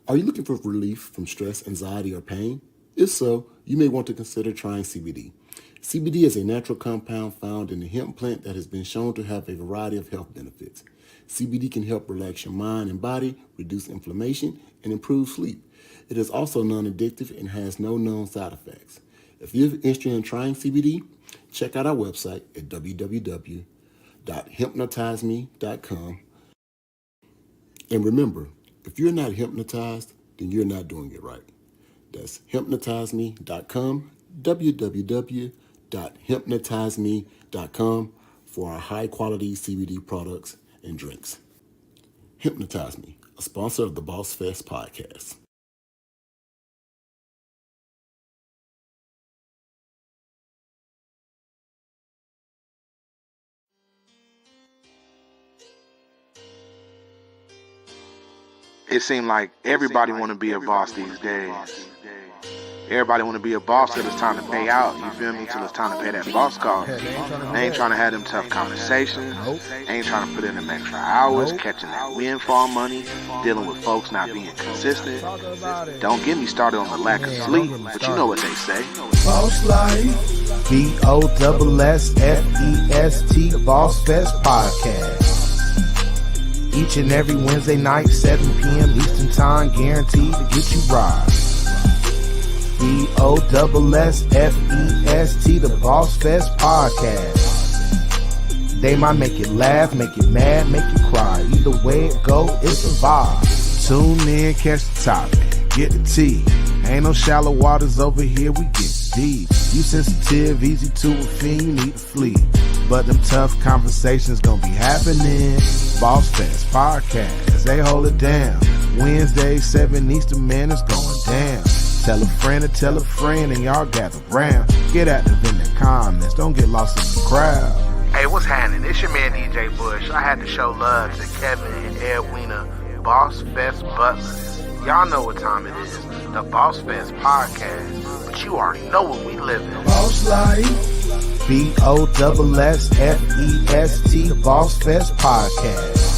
Are you looking for relief from stress, anxiety, or pain? If so, you may want to consider trying CBD. CBD is a natural compound found in the hemp plant that has been shown to have a variety of health benefits. CBD can help relax your mind and body, reduce inflammation, and improve sleep. It is also non addictive and has no known side effects. If you're interested in trying CBD, check out our website at www.hypnotizeme.com. And remember, if you're not hypnotized, then you're not doing it right. That's hypnotizeme.com, www.hypnotizeme.com for our high quality CBD products and drinks. Hypnotize Me, a sponsor of the Bossfest Podcast. It seemed like everybody want to be a boss these days. Everybody want to be a boss till it's time to pay out, you feel me, till it's time to pay that boss cost. They ain't trying to have them tough conversations. They ain't trying to put in them extra hours, catching that windfall money, dealing with folks not being consistent. Don't get me started on the lack of sleep, but you know what they say. Boss Life, BOSSFEST, Bossfest Podcast. Each and every Wednesday night, 7 p.m. Eastern Time, guaranteed to get you right. BOSSFEST, the Bossfest Podcast. They might make you laugh, make you mad, make you cry. Either way it go, it's a vibe. Tune in, catch the topic, get the tea. Ain't no shallow waters over here, we get deep. You sensitive, easy to offend, you need to flee. But them tough conversations gonna be happening. Bossfest Podcast, they hold it down. Wednesday, 7 Eastern, man, it's going down. Tell a friend to tell a friend and y'all gather round. Get active in the comments, don't get lost in the crowd. Hey, what's happening? It's your man DJ Bush. I had to show love to Kevin and Edwina, Bossfest Butlers. Y'all know what time it is, the Bossfest Podcast. But you already know what we live in. Boss Life, BOSSFEST, the Bossfest Podcast.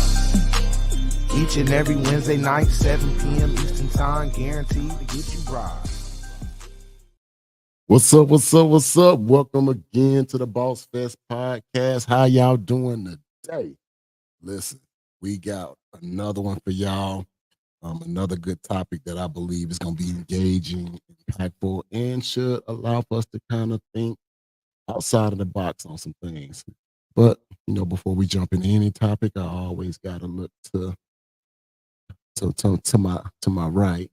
Each and every Wednesday night, 7 p.m. Eastern Time, guaranteed to get you right. What's up? Welcome again to the Bossfest Podcast. How y'all doing today? Listen, we got another one for y'all. Another good topic that I believe is going to be engaging, impactful, and should allow for us to kind of think outside of the box on some things. But, before we jump into any topic, I always got to look to my right.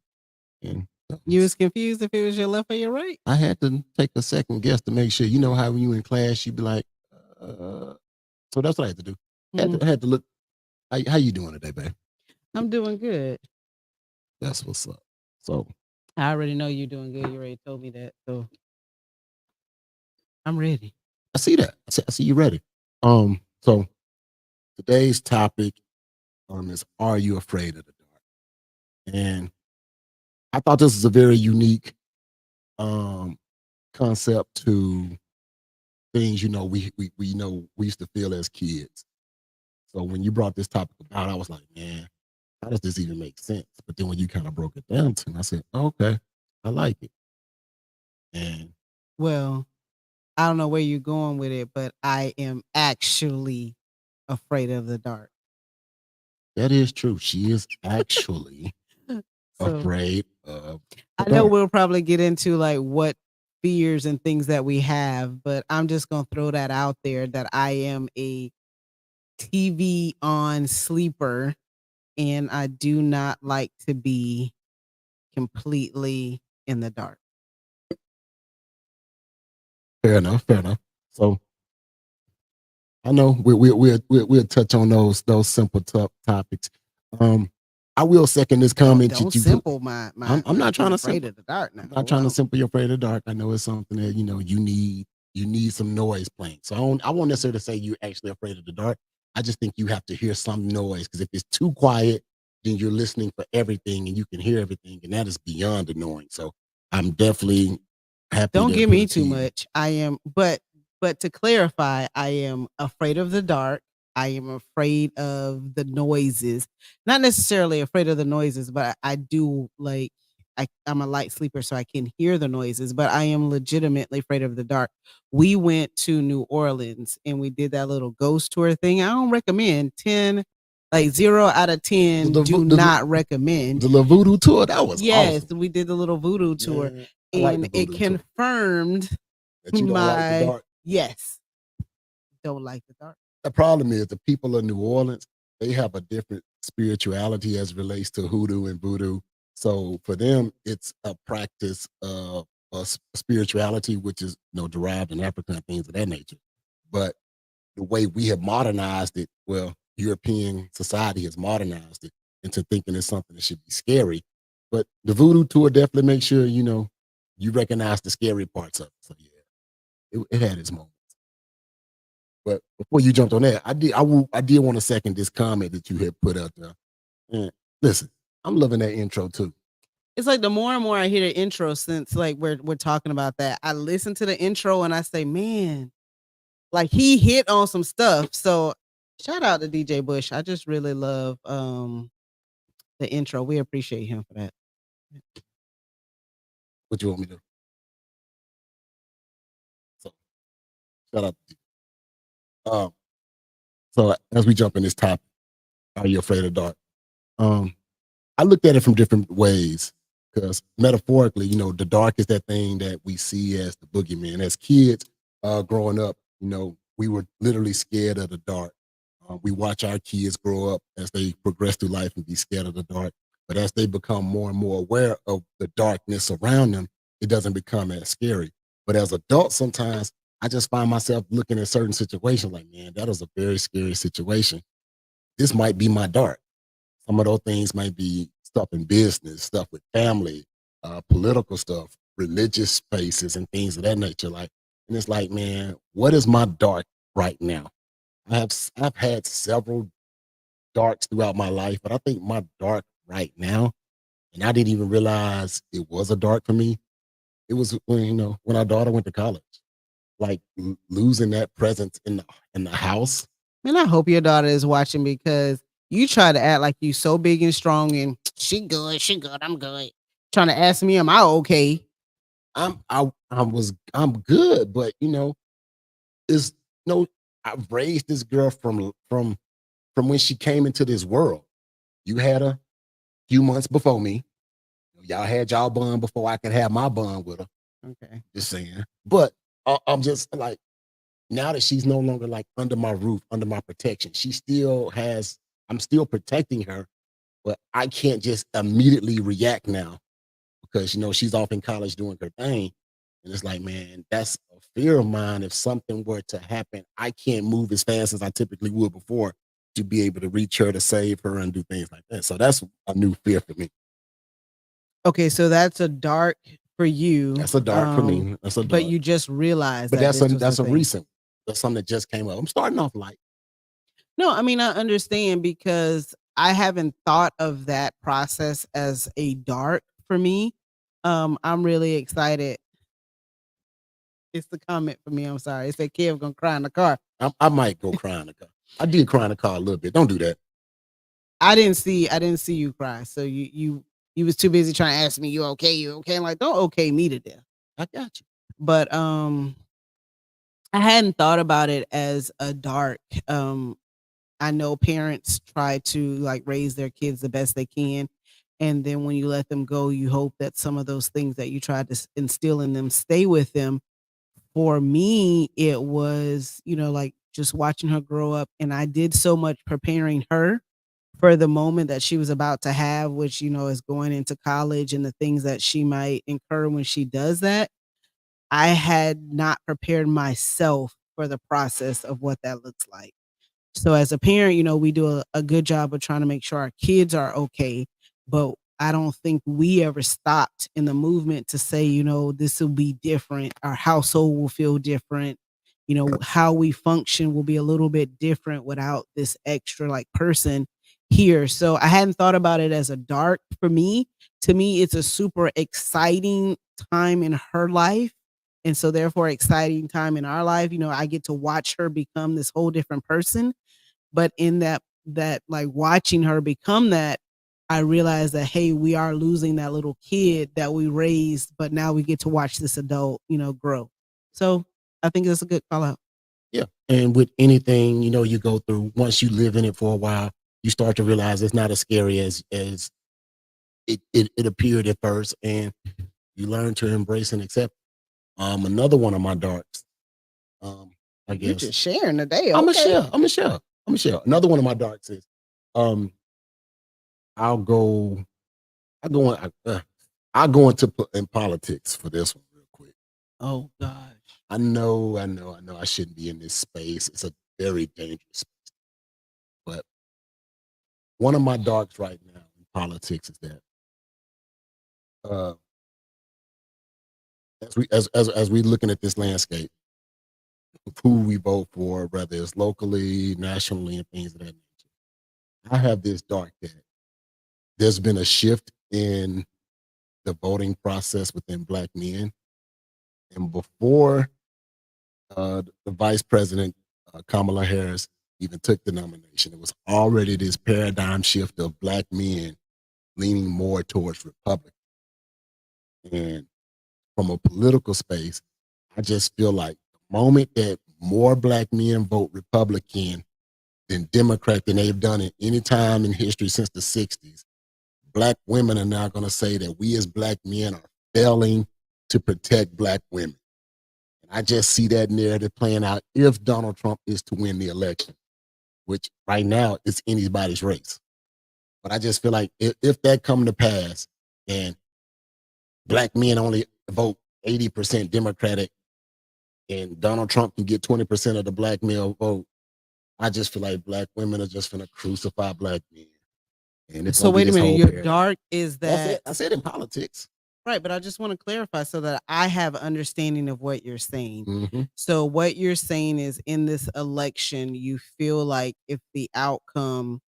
And you was confused if it was your left or your right? I had to take a second guess to make sure. You know how when you in class, you be like, so that's what I had to do. I had to look. How you doing today, babe? I'm doing good. That's what's up. So I already know you're doing good. You already told me that. So I'm ready. I see that. I see you ready. So today's topic is, are you afraid of the dark? And I thought this was a very unique concept to things, we used to feel as kids. So when you brought this topic about, I was like, man, how does this even make sense? But then when you kind of broke it down to me, I said, okay, I like it. And well, I don't know where you're going with it, but I am actually afraid of the dark. That is true. She is actually afraid of the I know dark. we'll probably get into like what fears and things that we have, but I'm just going to throw that out there that I am a TV on sleeper and I do not like to be completely in the dark. Fair enough. So I know we'll touch on those simple topics. I will second this comment. Don't simple my I'm not trying to afraid of the dark. I'm not trying to simple you're afraid of the dark. I know it's something that you need some noise playing. So I won't necessarily say you're actually afraid of the dark. I just think you have to hear some noise, because if it's too quiet, then you're listening for everything and you can hear everything, and that is beyond annoying. So I'm definitely happy. Don't give me too much. I am, but to clarify, I am afraid of the dark. I am afraid of the noises. Not necessarily afraid of the noises, but I do like I'm a light sleeper, so I can hear the noises, but I am legitimately afraid of the dark. We went to New Orleans and we did that little ghost tour thing. I don't recommend 10, like 0 out of 10, do not recommend. The little voodoo tour, that was Yes, awesome. we did the little voodoo tour, Man, I like and the it voodoo tour. confirmed That you don't like the dark. yes, don't like the dark. The problem is the people of New Orleans, they have a different spirituality as it relates to hoodoo and voodoo. So for them, it's a practice of spirituality, which is derived in Africa and things of that nature. But the way we have modernized it, well, European society has modernized it into thinking it's something that should be scary. But the voodoo tour definitely makes sure you recognize the scary parts of it. So yeah, it had its moments. But before you jumped on that, I did want to second this comment that you had put out there. And listen, I'm loving that intro too. It's like the more and more I hear the intro, since like we're talking about that, I listen to the intro and I say, man, like he hit on some stuff. So shout out to DJ Bush. I just really love the intro. We appreciate him for that. What you want me to do? So shout out to you. So as we jump in this topic, are you afraid of dark? I looked at it from different ways because metaphorically, the dark is that thing that we see as the boogeyman. As kids growing up, we were literally scared of the dark. We watch our kids grow up as they progress through life and be scared of the dark. But as they become more and more aware of the darkness around them, it doesn't become as scary. But as adults, sometimes I just find myself looking at certain situations like, man, that was a very scary situation. This might be my dark. Some of those things might be stuff in business, stuff with family, political stuff, religious spaces, and things of that nature. And it's like, man, what is my dark right now? I've had several darks throughout my life, but I think my dark right now, and I didn't even realize it was a dark for me. It was when our daughter went to college, like losing that presence in the house. And I hope your daughter is watching, because you try to act like you so big and strong and she good, I'm good. Trying to ask me, am I okay? I'm good, but is I've raised this girl from when she came into this world. You had a few months before me. Y'all had y'all bond before I could have my bond with her. Okay. Just saying. But I'm just like, now that she's no longer like under my roof, under my protection, I'm still protecting her, but I can't just immediately react now because she's off in college doing her thing. And it's like, man, that's a fear of mine. If something were to happen, I can't move as fast as I typically would before to be able to reach her, to save her, and do things like that. So that's a new fear for me. Okay, so that's a dark for you. That's a dark for me. That's a dark. But you just realized But that's a thing. recent. That's something that just came up. I'm starting off light. No, I mean, I understand, because I haven't thought of that process as a dark for me. I'm really excited. It's the comment for me. I'm sorry. It said Kev gonna cry in the car. I might go cry in the car. I did cry in the car a little bit. Don't do that. I didn't see you cry. So you was too busy trying to ask me, you okay? You okay? I'm like, don't okay me to death. I got you. But I hadn't thought about it as a dark. I know parents try to like raise their kids the best they can. And then when you let them go, you hope that some of those things that you tried to instill in them stay with them. For me, it was, like just watching her grow up. And I did so much preparing her for the moment that she was about to have, which, is going into college and the things that she might incur when she does that. I had not prepared myself for the process of what that looks like. So as a parent, we do a good job of trying to make sure our kids are okay. But I don't think we ever stopped in the movement to say, this will be different. Our household will feel different. How we function will be a little bit different without this extra like person here. So I hadn't thought about it as a dark for me. To me, it's a super exciting time in her life. And so therefore exciting time in our life. I get to watch her become this whole different person. But in that like watching her become that, I realized that, hey, we are losing that little kid that we raised, but now we get to watch this adult, grow. So I think it's a good call out. Yeah. And with anything, you go through, once you live in it for a while, you start to realize it's not as scary as it appeared at first, and you learn to embrace and accept. Another one of my darks, I You're guess. just sharing today. I'm Okay. gonna share. Another one of my darks is, I'll go in politics for this one real quick. Oh gosh. I know I shouldn't be in this space. It's a very dangerous space. But one of my darks right now in politics is that, as we looking at this landscape of who we vote for, whether it's locally, nationally, and things of that nature, I have this dark that there's been a shift in the voting process within Black men. And before the Vice President Kamala Harris even took the nomination, it was already this paradigm shift of Black men leaning more towards Republican. And from a political space, I just feel like the moment that more Black men vote Republican than Democrat than they've done at any time in history since the 60s, Black women are now going to say that we as Black men are failing to protect Black women. And I just see that narrative playing out if Donald Trump is to win the election, which right now it's anybody's race. But I just feel like if that come to pass and Black men only vote 80% Democratic and Donald Trump can get 20% of the Black male vote, I just feel like Black women are just going to crucify Black men. And it's So wait a minute, your paradigm. dark is that I said in politics. Right, but I just want to clarify so that I have understanding of what you're saying. Mm-hmm. So what you're saying is in this election, you feel like if the outcome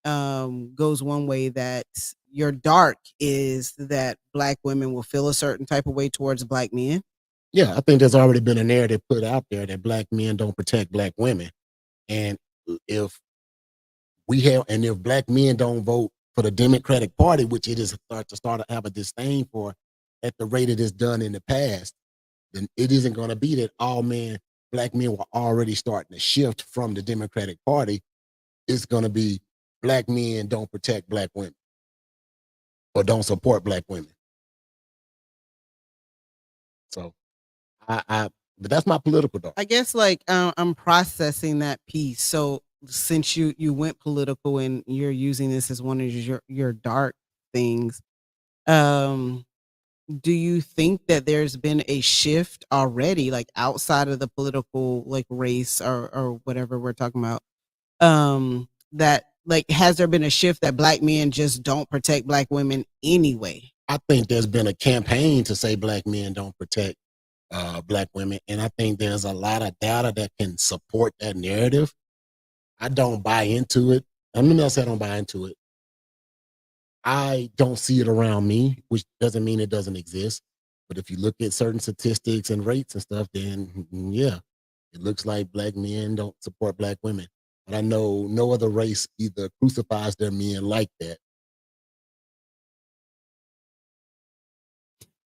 goes one way, that your dark is that Black women will feel a certain type of way towards Black men. Yeah, I think there's already been a narrative put out there that Black men don't protect Black women. And if Black men don't vote for the Democratic Party, which it is start to have a disdain for at the rate it is done in the past, then it isn't going to be that Black men were already starting to shift from the Democratic Party. It's going to be Black men don't protect Black women or don't support Black women. So but that's my political dark. I guess like I'm processing that piece. So since you went political and you're using this as one of your dark things, do you think that there's been a shift already, like outside of the political like race or whatever we're talking about? That like has there been a shift that Black men just don't protect Black women anyway? I think there's been a campaign to say Black men don't protect Black women, and I think there's a lot of data that can support that narrative. I don't buy into it. I'm not saying I don't buy into it. I don't see it around me, which doesn't mean it doesn't exist. But if you look at certain statistics and rates and stuff, then yeah, it looks like Black men don't support Black women. But I know no other race either crucifies their men like that.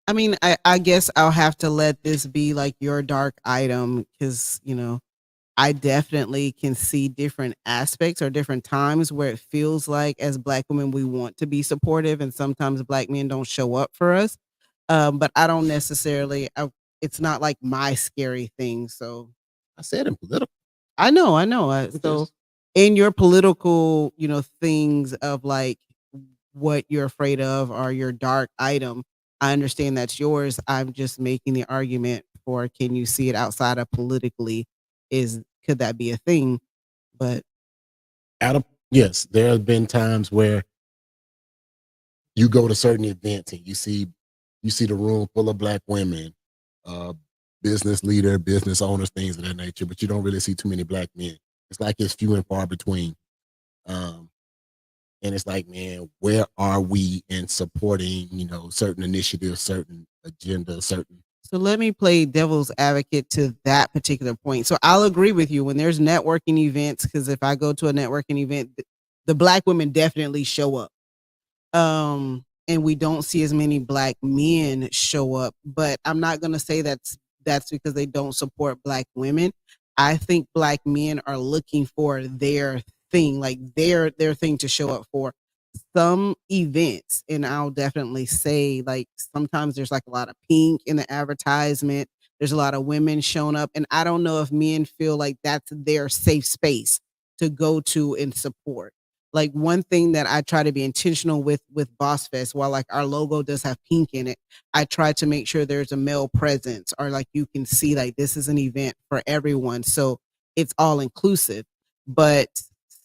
I mean, I guess I'll have to let this be like your dark item because, I definitely can see different aspects or different times where it feels like as Black women, we want to be supportive and sometimes Black men don't show up for us. But I don't necessarily, it's not like my scary thing. So I said in political. I know. So in your political, things of like what you're afraid of or your dark item, I understand that's yours. I'm just making the argument for, can you see it outside of politically? Could that be a thing? But yes, there have been times where you go to certain events and you see the room full of Black women, business leader, business owners, things of that nature, but you don't really see too many Black men. It's like it's few and far between. And it's like, man, where are we in supporting, certain initiatives, certain agendas, certain So let me play devil's advocate to that particular point. So I'll agree with you when there's networking events, because if I go to a networking event, the black women definitely show up. And we don't see as many black men show up, but I'm not going to say that's because they don't support black women. I think black men are looking for their thing, like their thing to show up for. Some events, and I'll definitely say, like, sometimes there's like a lot of pink in the advertisement. There's a lot of women showing up, and I don't know if men feel like that's their safe space to go to and support. Like, one thing that I try to be intentional with Boss Fest, while like our logo does have pink in it, I try to make sure there's a male presence, or like you can see like this is an event for everyone. So it's all inclusive. But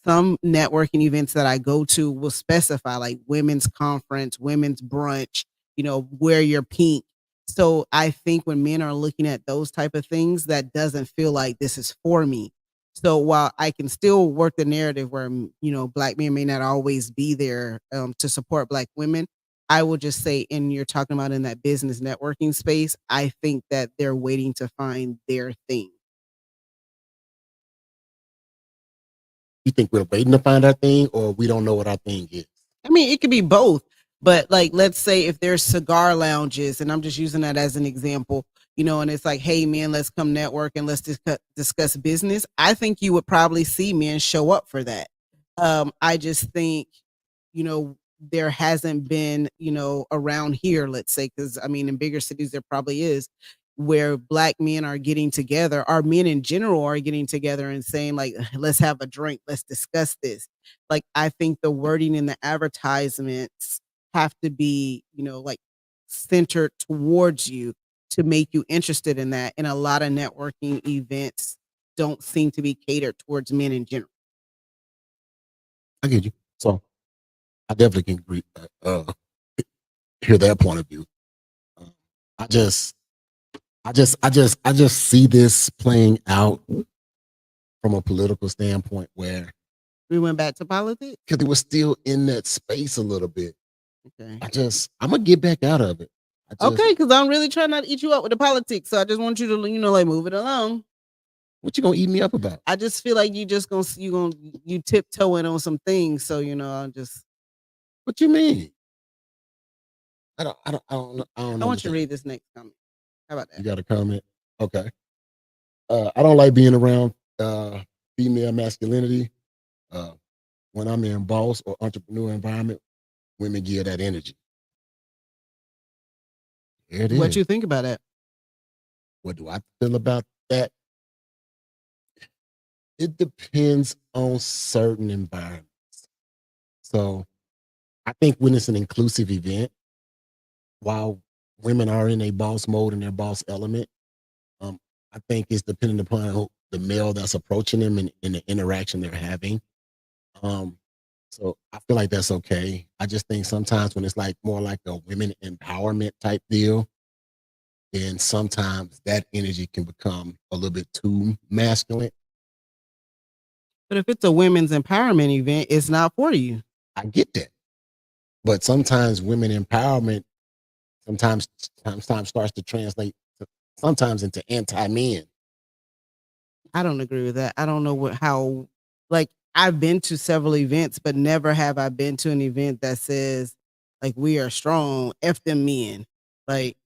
some networking events that I go to will specify like women's conference, women's brunch, wear your pink. So I think when men are looking at those type of things, that doesn't feel like this is for me. So while I can still work the narrative where, black men may not always be there to support black women, I will just say, and you're talking about in that business networking space, I think that they're waiting to find their thing. You think we're waiting to find our thing, or we don't know what our thing is? I mean, it could be both, but like, let's say if there's cigar lounges, and I'm just using that as an example, and it's like, hey, man, let's come network and let's discuss business. I think you would probably see men show up for that. I just think, there hasn't been, around here, let's say, because I mean, in bigger cities, there probably is, where black men are getting together, or men in general are getting together and saying, like, let's have a drink, let's discuss this. Like, I think the wording in the advertisements have to be, like, centered towards you to make you interested in that. And a lot of networking events don't seem to be catered towards men in general. I get you. So I definitely can agree, hear that point of view. I just see this playing out from a political standpoint, where We went back to politics. because it was still in that space a little bit. Okay. I'm gonna get back out of it. Okay, because I'm really trying not to eat you up with the politics. So I just want you to, like, move it along. What you gonna eat me up about? I just feel like you just you tiptoeing on some things. So, I'll just What you mean? I don't I don't I don't I don't I want you to understand. read this next comment. How about You that? got a comment? Okay. I don't like being around female masculinity. Uh, when I'm in boss or entrepreneur environment, women give that energy. There it What is. you think about it? What do I feel about that? It depends on certain environments. So I think when it's an inclusive event, while women are in a boss mode and their boss element, um, I think it's dependent upon the male that's approaching them and the interaction they're having. Um, so I feel like that's okay. I just think sometimes when it's like more like a women empowerment type deal, then sometimes that energy can become a little bit too masculine. But if it's a women's empowerment event, it's not for you. I get that. But sometimes women empowerment sometimes starts to translate sometimes into anti-men. I don't agree with that. I don't know how, like, I've been to several events, but never have I been to an event that says, like, we are strong, F them men. Like,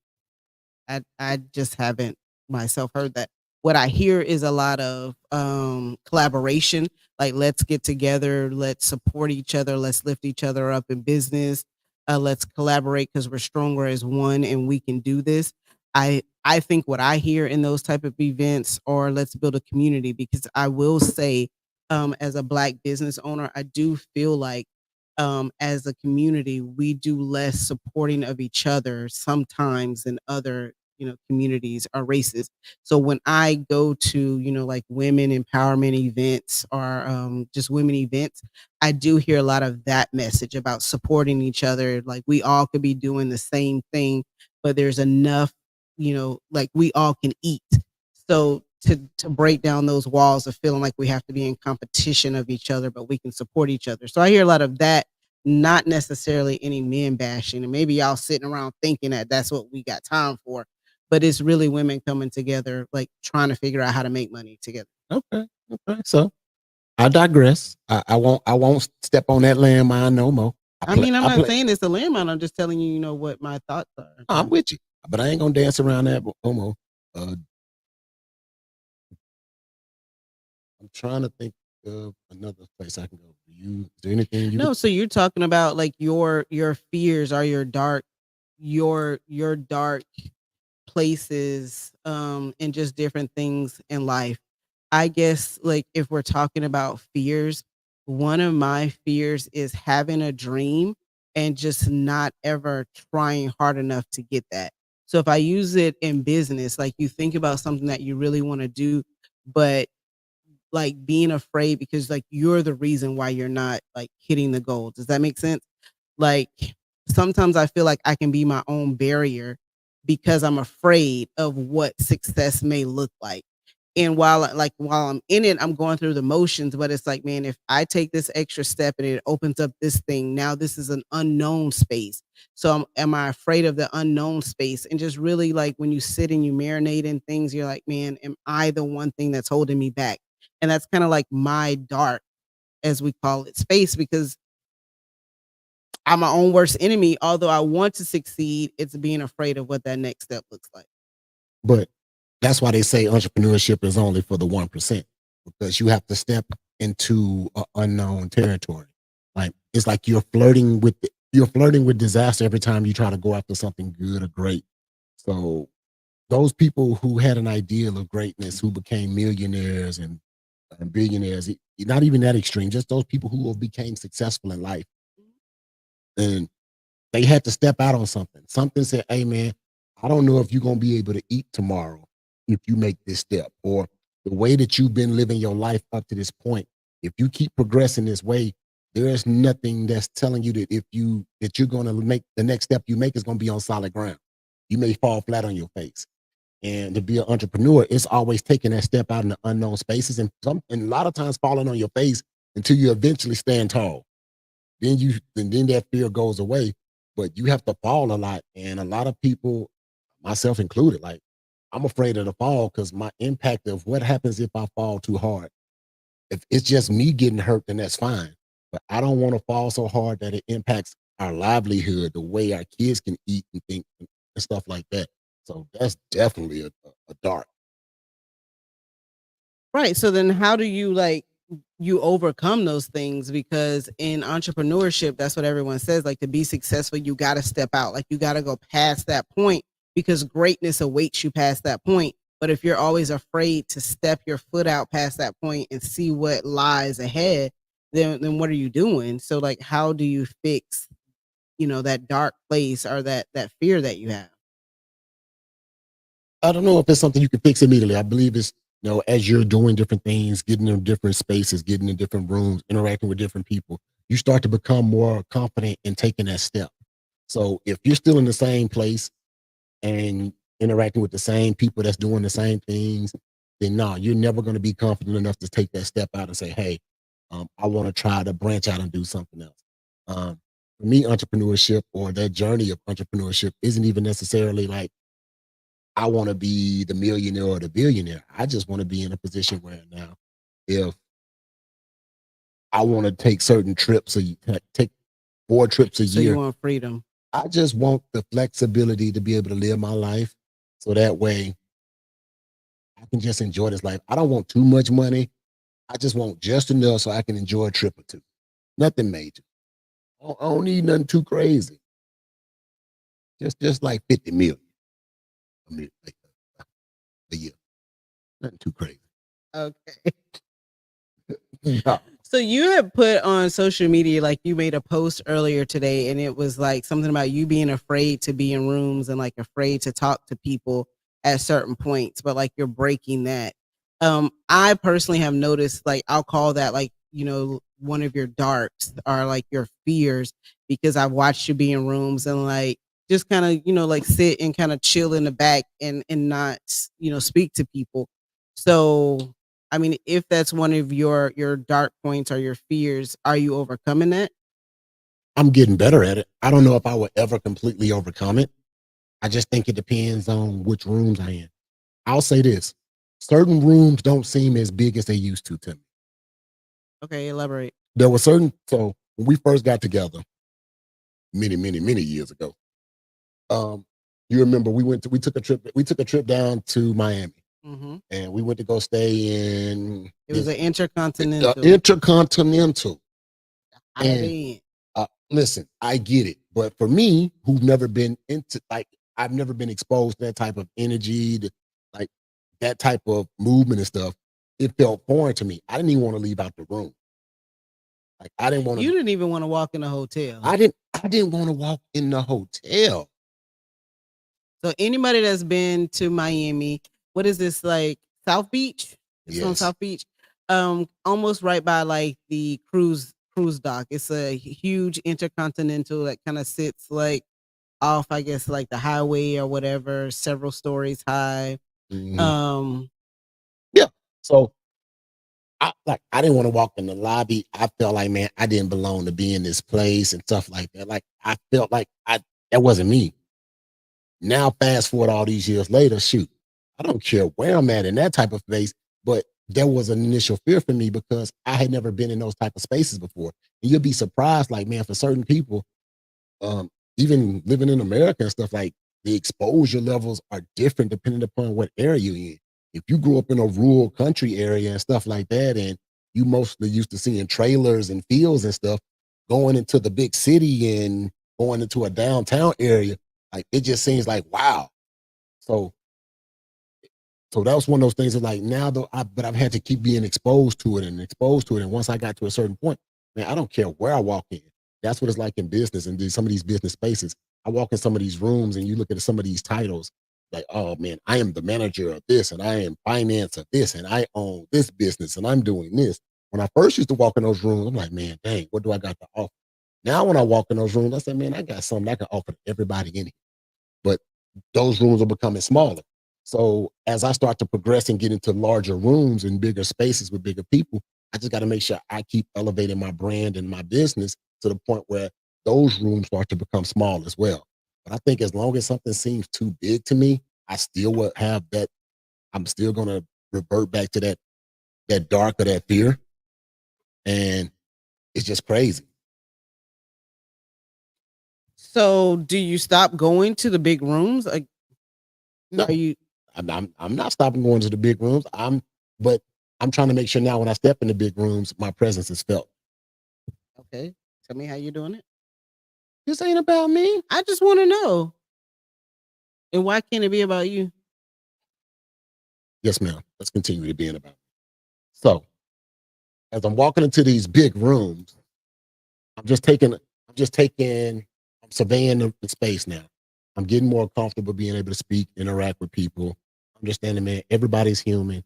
I just haven't myself heard that. What I hear is a lot of collaboration, like, let's get together, let's support each other, let's lift each other up in business. Let's collaborate because we're stronger as one and we can do this. I think what I hear in those type of events are, let's build a community, because I will say, as a black business owner, I do feel like, as a community, we do less supporting of each other sometimes than other, communities or races. So when I go to, like, women empowerment events, or just women events, I do hear a lot of that message about supporting each other. Like, we all could be doing the same thing, but there's enough, like, we all can eat. So to break down those walls of feeling like we have to be in competition of each other, but we can support each other. So I hear a lot of that, not necessarily any men bashing. And maybe y'all sitting around thinking that that's what we got time for. but it's really women coming together, like trying to figure out how to make money together. Okay. So I digress. I won't step on that landmine no more. I mean, I'm not saying it's a landmine. I'm just telling you, what my thoughts are. I'm with you, but I ain't gonna dance around that no more. I'm trying to think of another place I can go. Is there anything you? No, so you're talking about like your fears are your dark places, and just different things in life. I guess like if we're talking about fears, one of my fears is having a dream and just not ever trying hard enough to get that. So if I use it in business, like you think about something that you really want to do, but like being afraid because like you're the reason why you're not like hitting the goal. Does that make sense? Like sometimes I feel like I can be my own barrier because I'm afraid of what success may look like. And while I'm in it, I'm going through the motions, but it's like, man, if I take this extra step and it opens up this thing, now this is an unknown space. So am I afraid of the unknown space? And just really like when you sit and you marinate in things, you're like, man, am I the one thing that's holding me back? And that's kind of like my dark, as we call it, space, because I'm my own worst enemy. Although I want to succeed, it's being afraid of what that next step looks like. But that's why they say entrepreneurship is only for the 1%, because you have to step into unknown territory. Like it's like you're flirting with disaster every time you try to go after something good or great. So those people who had an ideal of greatness, who became millionaires and billionaires, not even that extreme, just those people who became successful in life, and they had to step out on something. Something said, hey man, I don't know if you're going to be able to eat tomorrow if you make this step, or the way that you've been living your life up to this point. If you keep progressing this way, there is nothing that's telling you that you're going to make the next step you make is going to be on solid ground. You may fall flat on your face. And to be an entrepreneur, it's always taking that step out in the unknown spaces, and a lot of times falling on your face until you eventually stand tall. Then that fear goes away. But you have to fall a lot, and a lot of people, myself included, like I'm afraid of the fall because my impact of what happens if I fall too hard. If it's just me getting hurt, then that's fine. But I don't want to fall so hard that it impacts our livelihood, the way our kids can eat and think and stuff like that. So that's definitely a dark. Right. So then how do you overcome those things? Because in entrepreneurship, that's what everyone says, like to be successful, you got to step out. Like you got to go past that point because greatness awaits you past that point. But if you're always afraid to step your foot out past that point and see what lies ahead, then what are you doing? So like, how do you fix, that dark place or that fear that you have? I don't know if it's something you can fix immediately. I believe it's, as you're doing different things, getting in different spaces, getting in different rooms, interacting with different people, you start to become more confident in taking that step. So if you're still in the same place and interacting with the same people that's doing the same things, then no, you're never going to be confident enough to take that step out and say, hey, I want to try to branch out and do something else. For me, entrepreneurship or that journey of entrepreneurship isn't even necessarily like, I want to be the millionaire or the billionaire. I just want to be in a position where now, if I want to take certain trips, take 4 trips a So year, you want freedom. I just want the flexibility to be able to live my life so that way I can just enjoy this life. I don't want too much money. I just want just enough so I can enjoy a trip or two. Nothing major. I don't need nothing too crazy. Just like 50 million. I mean, like a year. Nothing too crazy. Okay. No. So you have put on social media, like you made a post earlier today, and it was like something about you being afraid to be in rooms and like afraid to talk to people at certain points, but like you're breaking that. I personally have noticed, like I'll call that like, one of your darks or like your fears, because I've watched you be in rooms and like just kind of, like sit and kind of chill in the back and not, speak to people. So I mean, if that's one of your dark points or your fears, are you overcoming that? I'm getting better at it. I don't know if I would ever completely overcome it. I just think it depends on which rooms I in. I'll say this: certain rooms don't seem as big as they used to me. Okay, elaborate. There were certain. So when we first got together, many years ago, you remember we took a trip down to Miami, Mm-hmm. and we went to go stay in. It was an intercontinental. Intercontinental. And And listen, I get it, but for me, who've never been into I've never been exposed to that type of energy, like that type of movement and stuff. It felt foreign to me. I didn't even want to leave out the room. Like I didn't want you to. didn't even want to walk in a hotel. I didn't want to walk in the hotel. So anybody that's been to Miami, what is this, like South Beach? It's on Yes. South Beach. Almost right by like the cruise dock. It's a huge intercontinental that kind of sits like off, I guess, like the highway or whatever, several stories high. Mhm. Um, Yeah. So I didn't want to walk in the lobby. I felt like, man, I didn't belong to be in this place and stuff like that. Like I felt like that wasn't me. Now, fast forward all these years later, shoot, I don't care where I'm at in that type of space, but there was an initial fear for me because I had never been in those type of spaces before. And you'll be surprised, like, man, for certain people, um, even living in America and stuff, like the exposure levels are different depending upon what area you're in. If you grew up in a rural country area and stuff like that, and you mostly used to seeing trailers and fields and stuff, going into the big city and going into a downtown area, like it just seems like wow. So that was one of those things that like now though, but I've had to keep being exposed to it and exposed to it. And once I got to a certain point, man, I don't care where I walk in. That's what it's like in business and some of these business spaces. I walk in some of these rooms and you look at some of these titles, like, oh man, I am the manager of this and I am finance of this and I own this business and I'm doing this. When I first used to walk in those rooms, I'm like, man, dang, what do I got to offer? Now when I walk in those rooms, I say, man, I got something I can offer to everybody in here. But those rooms are becoming smaller. So as I start to progress and get into larger rooms and bigger spaces with bigger people, I just got to make sure I keep elevating my brand and my business to the point where those rooms start to become small as well. But I think as long as something seems too big to me, I still would have that. I'm still going to revert back to that dark or that fear. And it's just crazy. so do you stop going to the big rooms? Like, No, are you I'm not stopping going to the big rooms. But I'm trying to make sure now when I step in the big rooms, my presence is felt. okay? Tell me how you're doing it. This ain't about me. I just want to know. And why can't it be about you? Yes, ma'am. Let's continue to being about me. So as I'm walking into these big rooms, I'm surveying the space now. I'm getting more comfortable being able to speak, interact with people, understanding, man, everybody's human.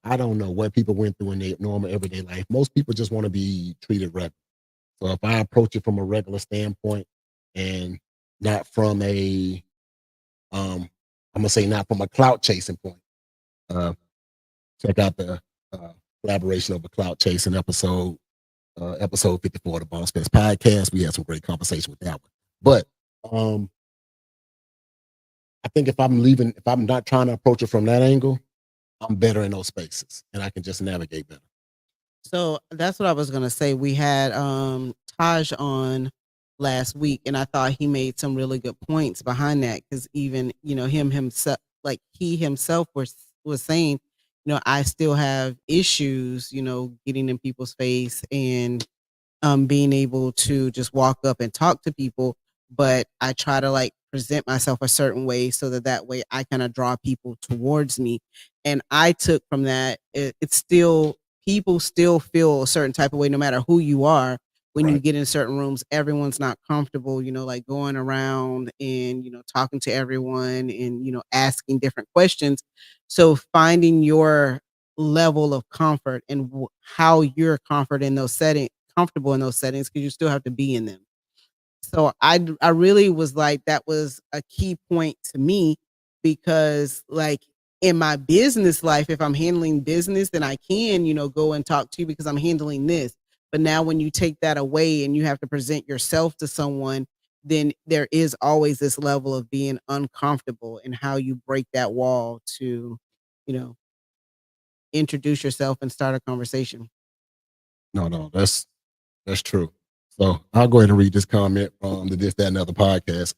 I don't know what people went through in their normal everyday life. Most people just want to be treated regular. So if I approach it from a regular standpoint and not from I'm gonna say not from a clout chasing point. Check out the collaboration of a clout chasing episode 54 of the Bossfest Podcast. We had some great conversation with that one. But I think if I'm not trying to approach it from that angle, I'm better in those spaces and I can just navigate better. So that's what I was gonna say. We had Taj on last week, and I thought he made some really good points behind that because even he himself was saying, I still have issues, getting in people's face and being able to just walk up and talk to people, but I try to like present myself a certain way so that way I kind of draw people towards me. And I took from that, it's still, people still feel a certain type of way no matter who you are. When you Right. get in certain rooms, everyone's not comfortable, like going around and, talking to everyone and, asking different questions. So finding your level of comfort and how you're comfortable in those settings, because you still have to be in them. So I really was like, that was a key point to me, because like in my business life, if I'm handling business, then I can, go and talk to you because I'm handling this. But now when you take that away and you have to present yourself to someone, then there is always this level of being uncomfortable and how you break that wall to, you know, introduce yourself and start a conversation. No, that's true. So I'll go ahead and read this comment from the This, That, and Other podcast.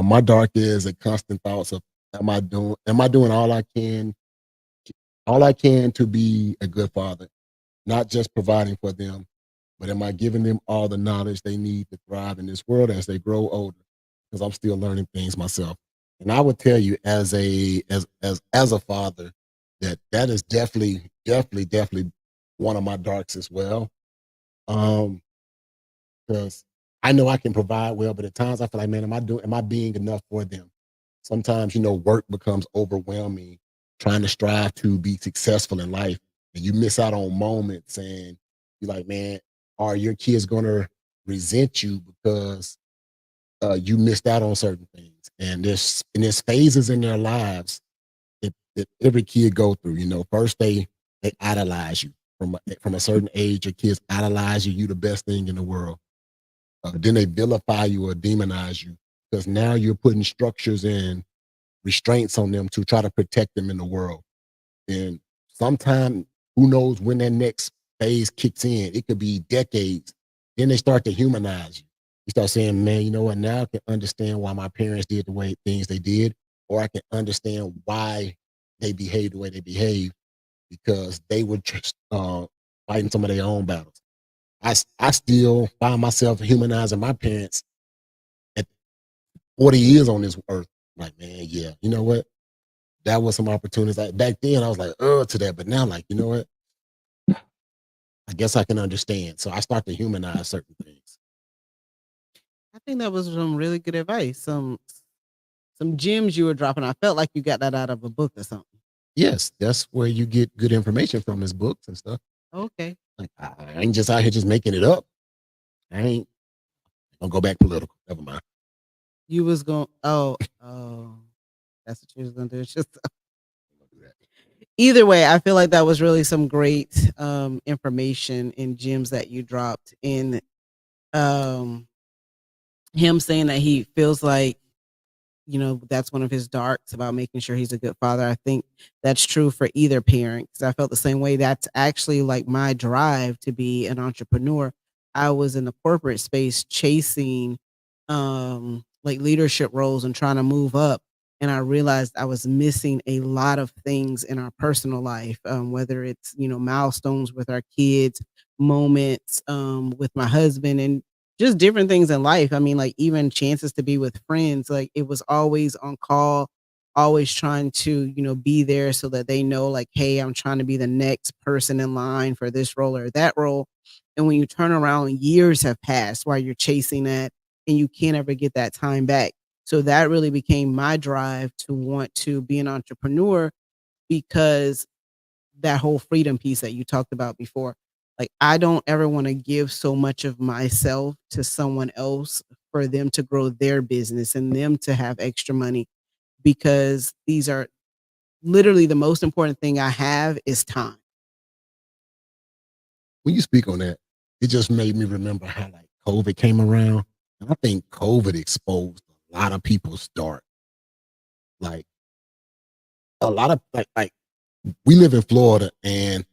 My dark is a constant thoughts of am I doing all I can to be a good father, not just providing for them, but am I giving them all the knowledge they need to thrive in this world as they grow older? Because I'm still learning things myself. And I would tell you as a father that is definitely one of my darks as well. Um, because I know I can provide well, but at times I feel like, man, am I being enough for them? Sometimes, work becomes overwhelming, trying to strive to be successful in life, and you miss out on moments and you're like, man, are your kids gonna resent you because you missed out on certain things? And there's phases in their lives that every kid go through. First they idolize you from a certain age. Your kids idolize you. You the best thing in the world. Then they vilify you or demonize you because now you're putting structures and restraints on them to try to protect them in the world. And sometime, who knows when that next phase kicks in? It could be decades. Then they start to humanize you. You start saying, man, you know what? Now I can understand why my parents did the way things they did, or I can understand why they behaved the way they behaved because they were just fighting some of their own battles. I still find myself humanizing my parents at 40 years on this earth. Like, man, yeah, you know what? That was some opportunities. Back then, I was like, to that. But now, like, you know what? I guess I can understand. So I start to humanize certain things. I think that was some really good advice. Some gems you were dropping. I felt like you got that out of a book or something. Yes, that's where you get good information from, is books and stuff. Okay. Like, I ain't just out here just making it up. I ain't gonna go back political. Never mind. You was going, oh, that's what you was going to do. It's just, either way, I feel like that was really some great information and gems that you dropped in him saying that he feels like, that's one of his darks about making sure he's a good father. I think that's true for either parent because I felt the same way. That's actually like my drive to be an entrepreneur. I was in the corporate space chasing like leadership roles and trying to move up. And I realized I was missing a lot of things in our personal life, whether it's, milestones with our kids, moments with my husband, and just different things in life. I mean, like even chances to be with friends, like it was always on call, always trying to, be there so that they know, like, hey, I'm trying to be the next person in line for this role or that role. And when you turn around, years have passed while you're chasing that and you can't ever get that time back. So that really became my drive to want to be an entrepreneur because that whole freedom piece that you talked about before. Like, I don't ever want to give so much of myself to someone else for them to grow their business and them to have extra money because these are literally the most important thing I have is time. When you speak on that, it just made me remember how like COVID came around. And I think COVID exposed a lot of people's dark. Like a lot of like we live in Florida and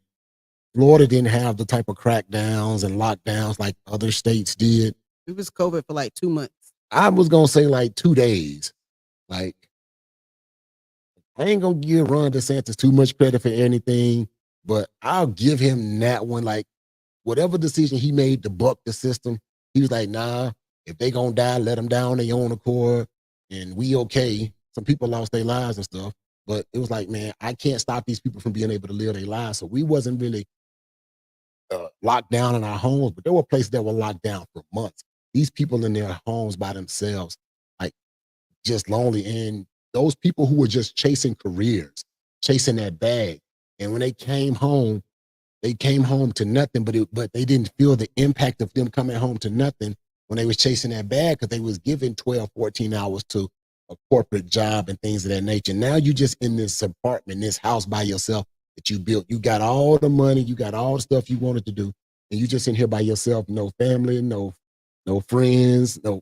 Florida didn't have the type of crackdowns and lockdowns like other states did. It was COVID for like 2 months. I was gonna say like 2 days. Like I ain't gonna give Ron DeSantis too much credit for anything, but I'll give him that one. Like whatever decision he made to buck the system, he was like, nah, if they gonna die, let them die on their own accord, and we okay. Some people lost their lives and stuff, but it was like, man, I can't stop these people from being able to live their lives. So we wasn't really locked down in our homes, but there were places that were locked down for months. These people in their homes by themselves, like just lonely. And those people who were just chasing careers, chasing that bag. And when they came home to nothing, but they didn't feel the impact of them coming home to nothing when they was chasing that bag because they was given 12, 14 hours to a corporate job and things of that nature. Now you just in this apartment, this house by yourself that you built. You got all the money, you got all the stuff you wanted to do, and you just in here by yourself, no family, no friends, no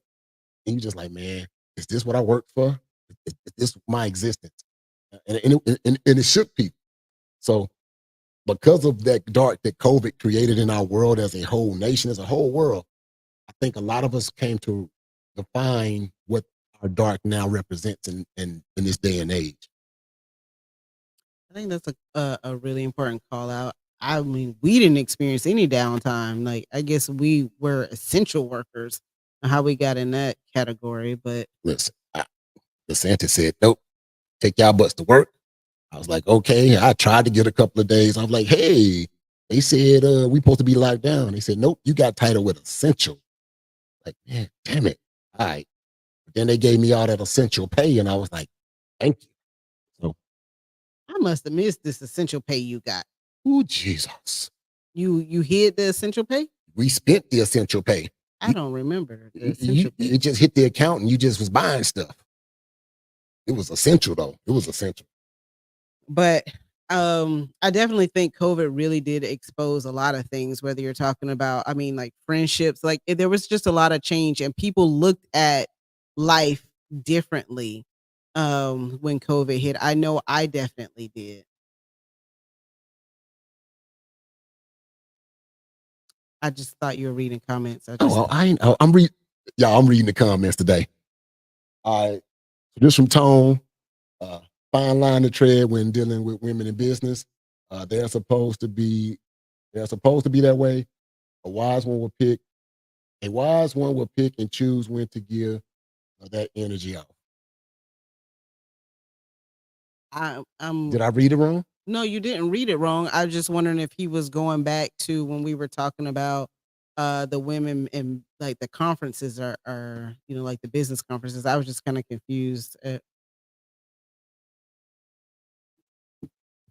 And you just like, man, is this what I work for? Is this my existence? And it shook people. So because of that dark that COVID created in our world as a whole nation, as a whole world, I think a lot of us came to define what our dark now represents in this day and age. I think that's a really important call out. I mean, we didn't experience any downtime. Like, I guess we were essential workers and how we got in that category. But Listen, DeSantis said, nope, take y'all butts to work. I was like, okay. I tried to get a couple of days. I was like, hey, they said we supposed to be locked down. They said, nope, you got titled with essential. Like, man, damn it. All right. But then they gave me all that essential pay, and I was like, thank you. So, I must have missed this essential pay you got. oh, Jesus. You hid the essential pay? We spent the essential pay. I don't remember the essential pay. It just hit the account, and you just was buying stuff. It was essential, though. It was essential. But I definitely think COVID really did expose a lot of things, whether you're talking about, I mean, like friendships, like there was just a lot of change and people looked at life differently when COVID hit. I know I definitely did. I just thought you were reading comments. I'm reading the comments today. All right. So this from Tone. Fine line to tread when dealing with women in business. They're supposed to be that way. A wise one will pick and choose when to give that energy out. Did I read it wrong? No, you didn't read it wrong. I was just wondering if he was going back to when we were talking about the women and like the conferences are like the business conferences. I was just kind of confused.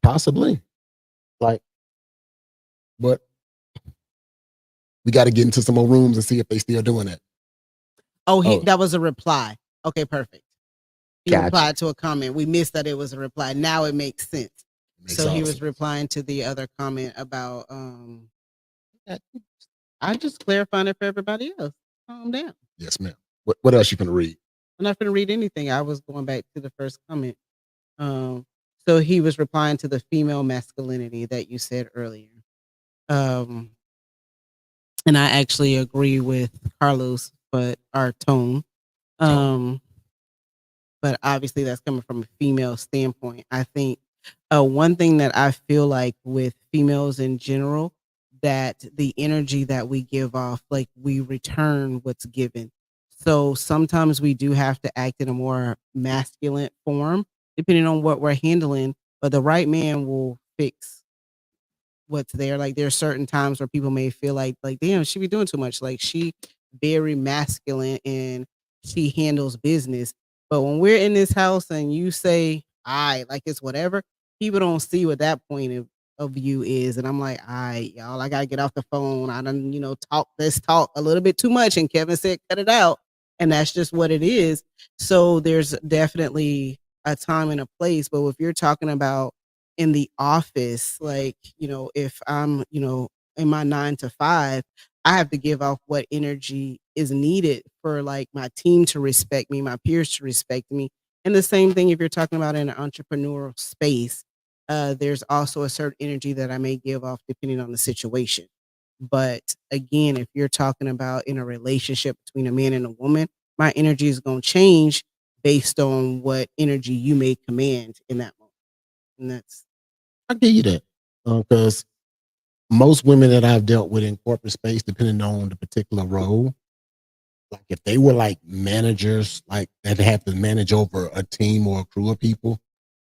Possibly. Like, but we got to get into some more rooms and see if they still doing it. That was a reply. Okay, perfect. He Gotcha. replied to a comment. We missed that it was a reply. Now it makes sense. So he was sense. replying to the other comment about I just clarifying it for everybody else. Calm down. Yes, ma'am. What else you gonna read? I'm not gonna read anything. I was going back to the first comment. So he was replying to the female masculinity that you said earlier. And I actually agree with Carlos, but our tone. But obviously that's coming from a female standpoint. I think one thing that I feel like with females in general, that the energy that we give off, like we return what's given. So sometimes we do have to act in a more masculine form, depending on what we're handling. But the right man will fix what's there. Like there are certain times where people may feel like damn, she be doing too much. Like she very masculine and she handles business. But when we're in this house and you say, I like it's whatever, people don't see what that point of view is. And I'm like, all right, y'all, I gotta get off the phone. I done, talk a little bit too much. And Kevin said, cut it out. And that's just what it is. So there's definitely a time and a place. But if you're talking about in the office, like, if I'm, in my 9 to 5, I have to give off what energy is needed for like my team to respect me, my peers to respect me. And the same thing if you're talking about in an entrepreneurial space, there's also a certain energy that I may give off depending on the situation. But again, if you're talking about in a relationship between a man and a woman, my energy is going to change based on what energy you may command in that moment. And I give you that because most women that I've dealt with in corporate space, depending on the particular role, like if they were like managers, like that had to manage over a team or a crew of people,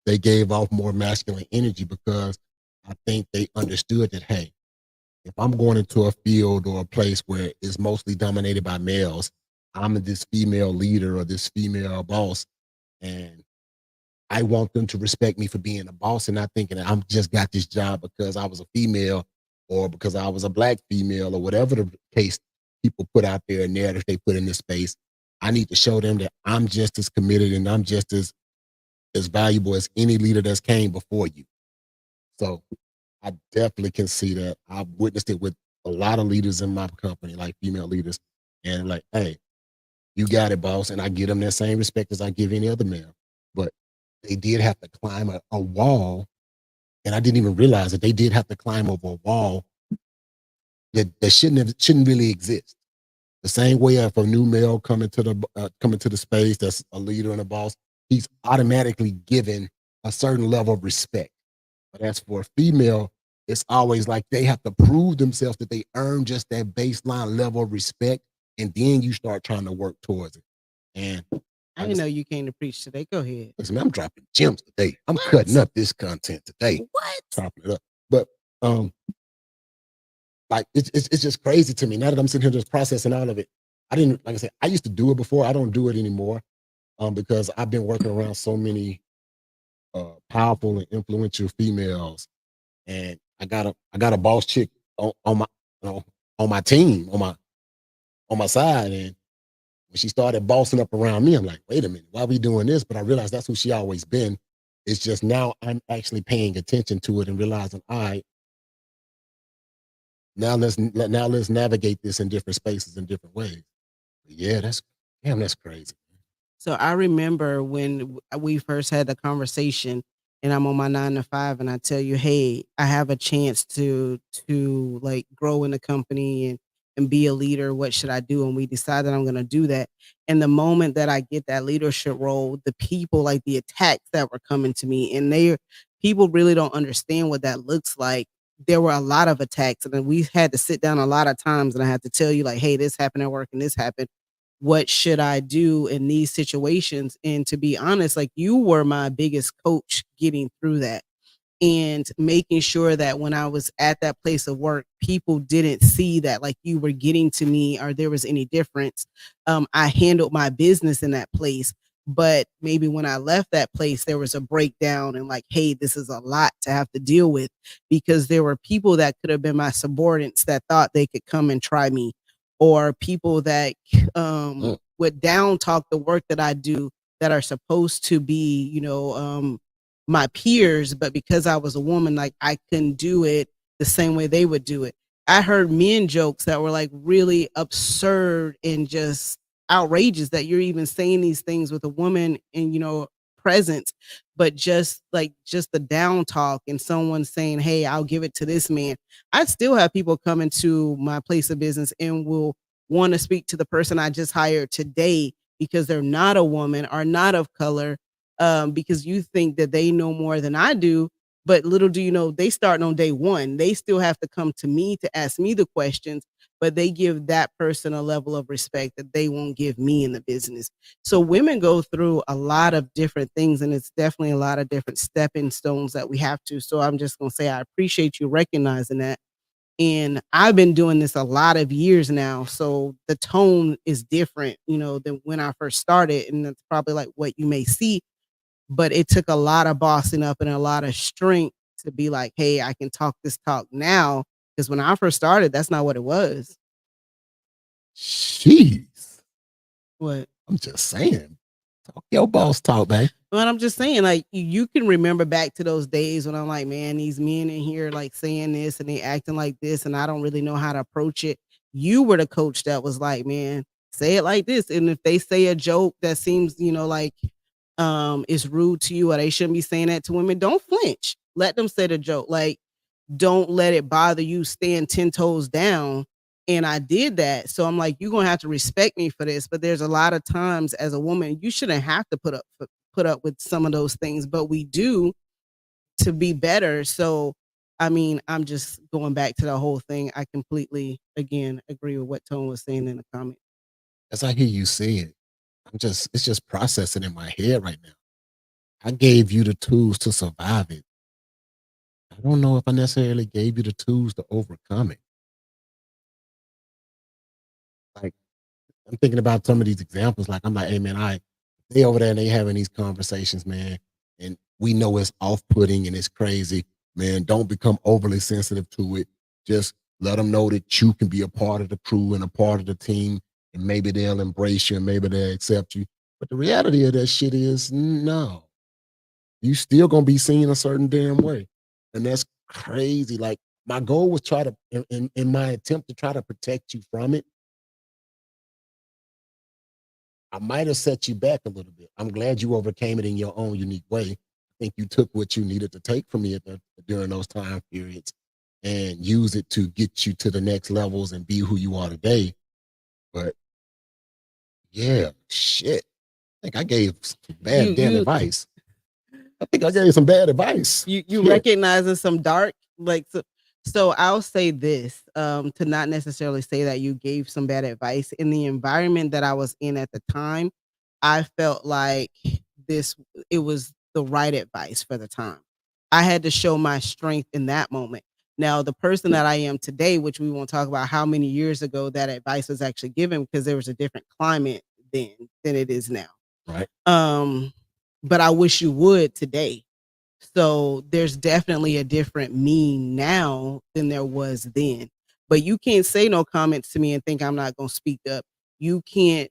they gave off more masculine energy because I think they understood that, hey, if I'm going into a field or a place where it's mostly dominated by males, I'm this female leader or this female boss, and I want them to respect me for being a boss and not thinking that I'm just got this job because I was a female or because I was a black female or whatever the case people put out there and narrative they put in this space. I need to show them that I'm just as committed and I'm just as valuable as any leader that's came before you. So I definitely can see that. I've witnessed it with a lot of leaders in my company, like female leaders. And like, hey, You got it, boss. And I give them that same respect as I give any other male. But they did have to climb a wall. And I didn't even realize that they did have to climb over a wall that shouldn't really exist. The same way if a new male coming to the space that's a leader and a boss, he's automatically given a certain level of respect. But as for a female, it's always like they have to prove themselves that they earn just that baseline level of respect, and then you start trying to work towards it. And I didn't know you came to preach today. Go ahead. Listen, I'm dropping gems today. I'm cutting up this content today. What? Chopping it up. But like it's just crazy to me. Now that I'm sitting here just processing all of it, I didn't, like I said, I used to do it before. I don't do it anymore. Because I've been working around so many powerful and influential females, and I got a boss chick on my on my team, on my side. And when she started bossing up around me, I'm like, wait a minute, why are we doing this? But I realized that's who she always been. It's just now I'm actually paying attention to it and realizing, all right, now let's navigate this in different spaces in different ways. But yeah, that's crazy. So I remember when we first had the conversation, and I'm on my 9 to 5, and I tell you, hey, I have a chance to like grow in the company and be a leader. What should I do? And we decided I'm going to do that. And the moment that I get that leadership role, the people, like the attacks that were coming to me, and people really don't understand what that looks like. There were a lot of attacks, and then we had to sit down a lot of times, and I had to tell you, like, hey, this happened at work and this happened. What should I do in these situations? And to be honest, like, you were my biggest coach getting through that, and making sure that when I was at that place of work, people didn't see that like you were getting to me or there was any difference. I handled my business in that place, but maybe when I left that place, there was a breakdown and like, hey, this is a lot to have to deal with, because there were people that could have been my subordinates that thought they could come and try me, or people that would down talk the work that I do, that are supposed to be, my peers, but because I was a woman, like I couldn't do it the same way they would do it. I heard men jokes that were like really absurd and just outrageous, that you're even saying these things with a woman in, presence, but just the down talk and someone saying, hey, I'll give it to this man. I still have people come into my place of business and will want to speak to the person I just hired today because they're not a woman or not of color, because you think that they know more than I do. But little do you know, they start on day one. They still have to come to me to ask me the questions, but they give that person a level of respect that they won't give me in the business. So women go through a lot of different things, and it's definitely a lot of different stepping stones that we have to. So I'm just going to say, I appreciate you recognizing that. And I've been doing this a lot of years now. So the tone is different, than when I first started. And that's probably like what you may see, but it took a lot of bossing up and a lot of strength to be like, hey, I can talk this talk now. Because when I first started, that's not what it was. Jeez. What? I'm just saying. Talk your boss talk, man. But I'm just saying, like, you can remember back to those days when I'm like, man, these men in here like saying this and they acting like this, and I don't really know how to approach it. You were the coach that was like, man, say it like this. And if they say a joke that seems, like is rude to you, or they shouldn't be saying that to women, don't flinch. Let them say the joke. Like, don't let it bother you. Stand 10 toes down. And I did that. So I'm like, you're gonna have to respect me for this. But there's a lot of times as a woman, you shouldn't have to put up with some of those things, but we do to be better. So I mean, I'm just going back to the whole thing. I completely, again, agree with what Tone was saying in the comment. As I hear you say it, it's just processing in my head right now. I gave you the tools to survive it. I don't know if I necessarily gave you the tools to overcome it. Like, I'm thinking about some of these examples. Like, I'm like, hey man, they over there and they having these conversations, man. And we know it's off-putting and it's crazy. Man, don't become overly sensitive to it. Just let them know that you can be a part of the crew and a part of the team, and maybe they'll embrace you and maybe they'll accept you. But the reality of that shit is, no, you still gonna be seen a certain damn way. And that's crazy. Like, my goal was try to, in my attempt to try to protect you from it, I might have set you back a little bit. I'm glad you overcame it in your own unique way. I think you took what you needed to take from me during those time periods and use it to get you to the next levels and be who you are today. But yeah, shit. I think I gave some bad damn advice. I think I gave some bad advice. You recognizing some dark, like, so I'll say this, to not necessarily say that you gave some bad advice. In the environment that I was in at the time, I felt like it was the right advice for the time. I had to show my strength in that moment. Now, the person that I am today, which we won't talk about how many years ago that advice was actually given, because there was a different climate then than it is now. Right. But I wish you would today. So there's definitely a different me now than there was then. But you can't say no comments to me and think I'm not going to speak up. You can't,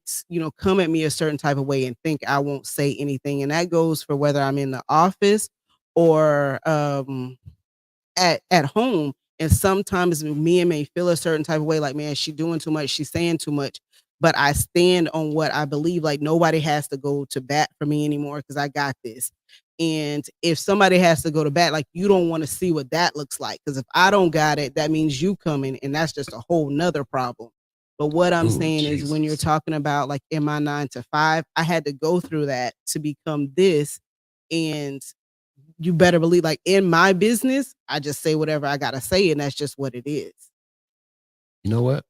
come at me a certain type of way and think I won't say anything. And that goes for whether I'm in the office or at home. And sometimes me may feel a certain type of way, like, man, she's doing too much, she's saying too much. But I stand on what I believe. Like, nobody has to go to bat for me anymore because I got this. And if somebody has to go to bat, like, you don't want to see what that looks like. Because if I don't got it, that means you coming, and that's just a whole nother problem. But what I'm saying is, when you're talking about like in my 9 to 5, I had to go through that to become this. And you better believe, like, in my business, I just say whatever I gotta say, and that's just what it is. You know what?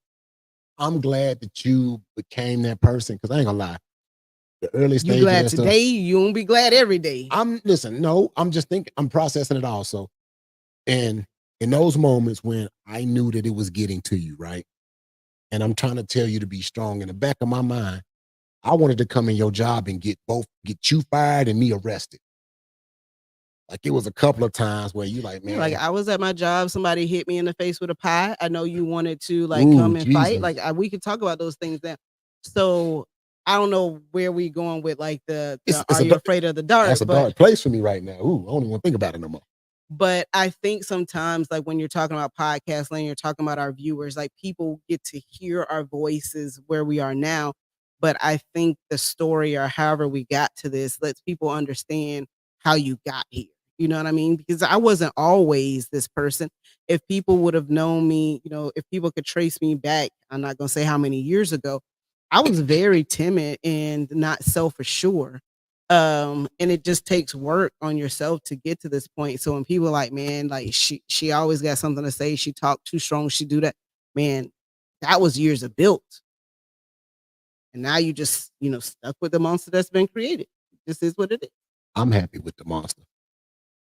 I'm glad that you became that person, because I ain't gonna lie. The early stage. You glad today? You won't be glad every day. I'm just thinking, I'm processing it also. And in those moments when I knew that it was getting to you, right? And I'm trying to tell you to be strong, in the back of my mind, I wanted to come in your job and get you fired and me arrested. Like, it was a couple of times where you like, man. Like, I was at my job, somebody hit me in the face with a pie. I know you wanted to come and fight. Like, we could talk about those things then. So I don't know where we going with like are you afraid of the dark? That's a dark place for me right now. Ooh, I don't even want to think about it no more. But I think sometimes, like, when you're talking about podcast land, you're talking about our viewers, like, people get to hear our voices where we are now. But I think the story, or however we got to this, lets people understand how you got here. You know what I mean? Because I wasn't always this person. If people would have known me, if people could trace me back, I'm not going to say how many years ago, I was very timid and not self-assured. And it just takes work on yourself to get to this point. So when people are like, man, like, she always got something to say, she talked too strong, she do that, man, that was years of built. And now you just, stuck with the monster that's been created. This is what it is. I'm happy with the monster.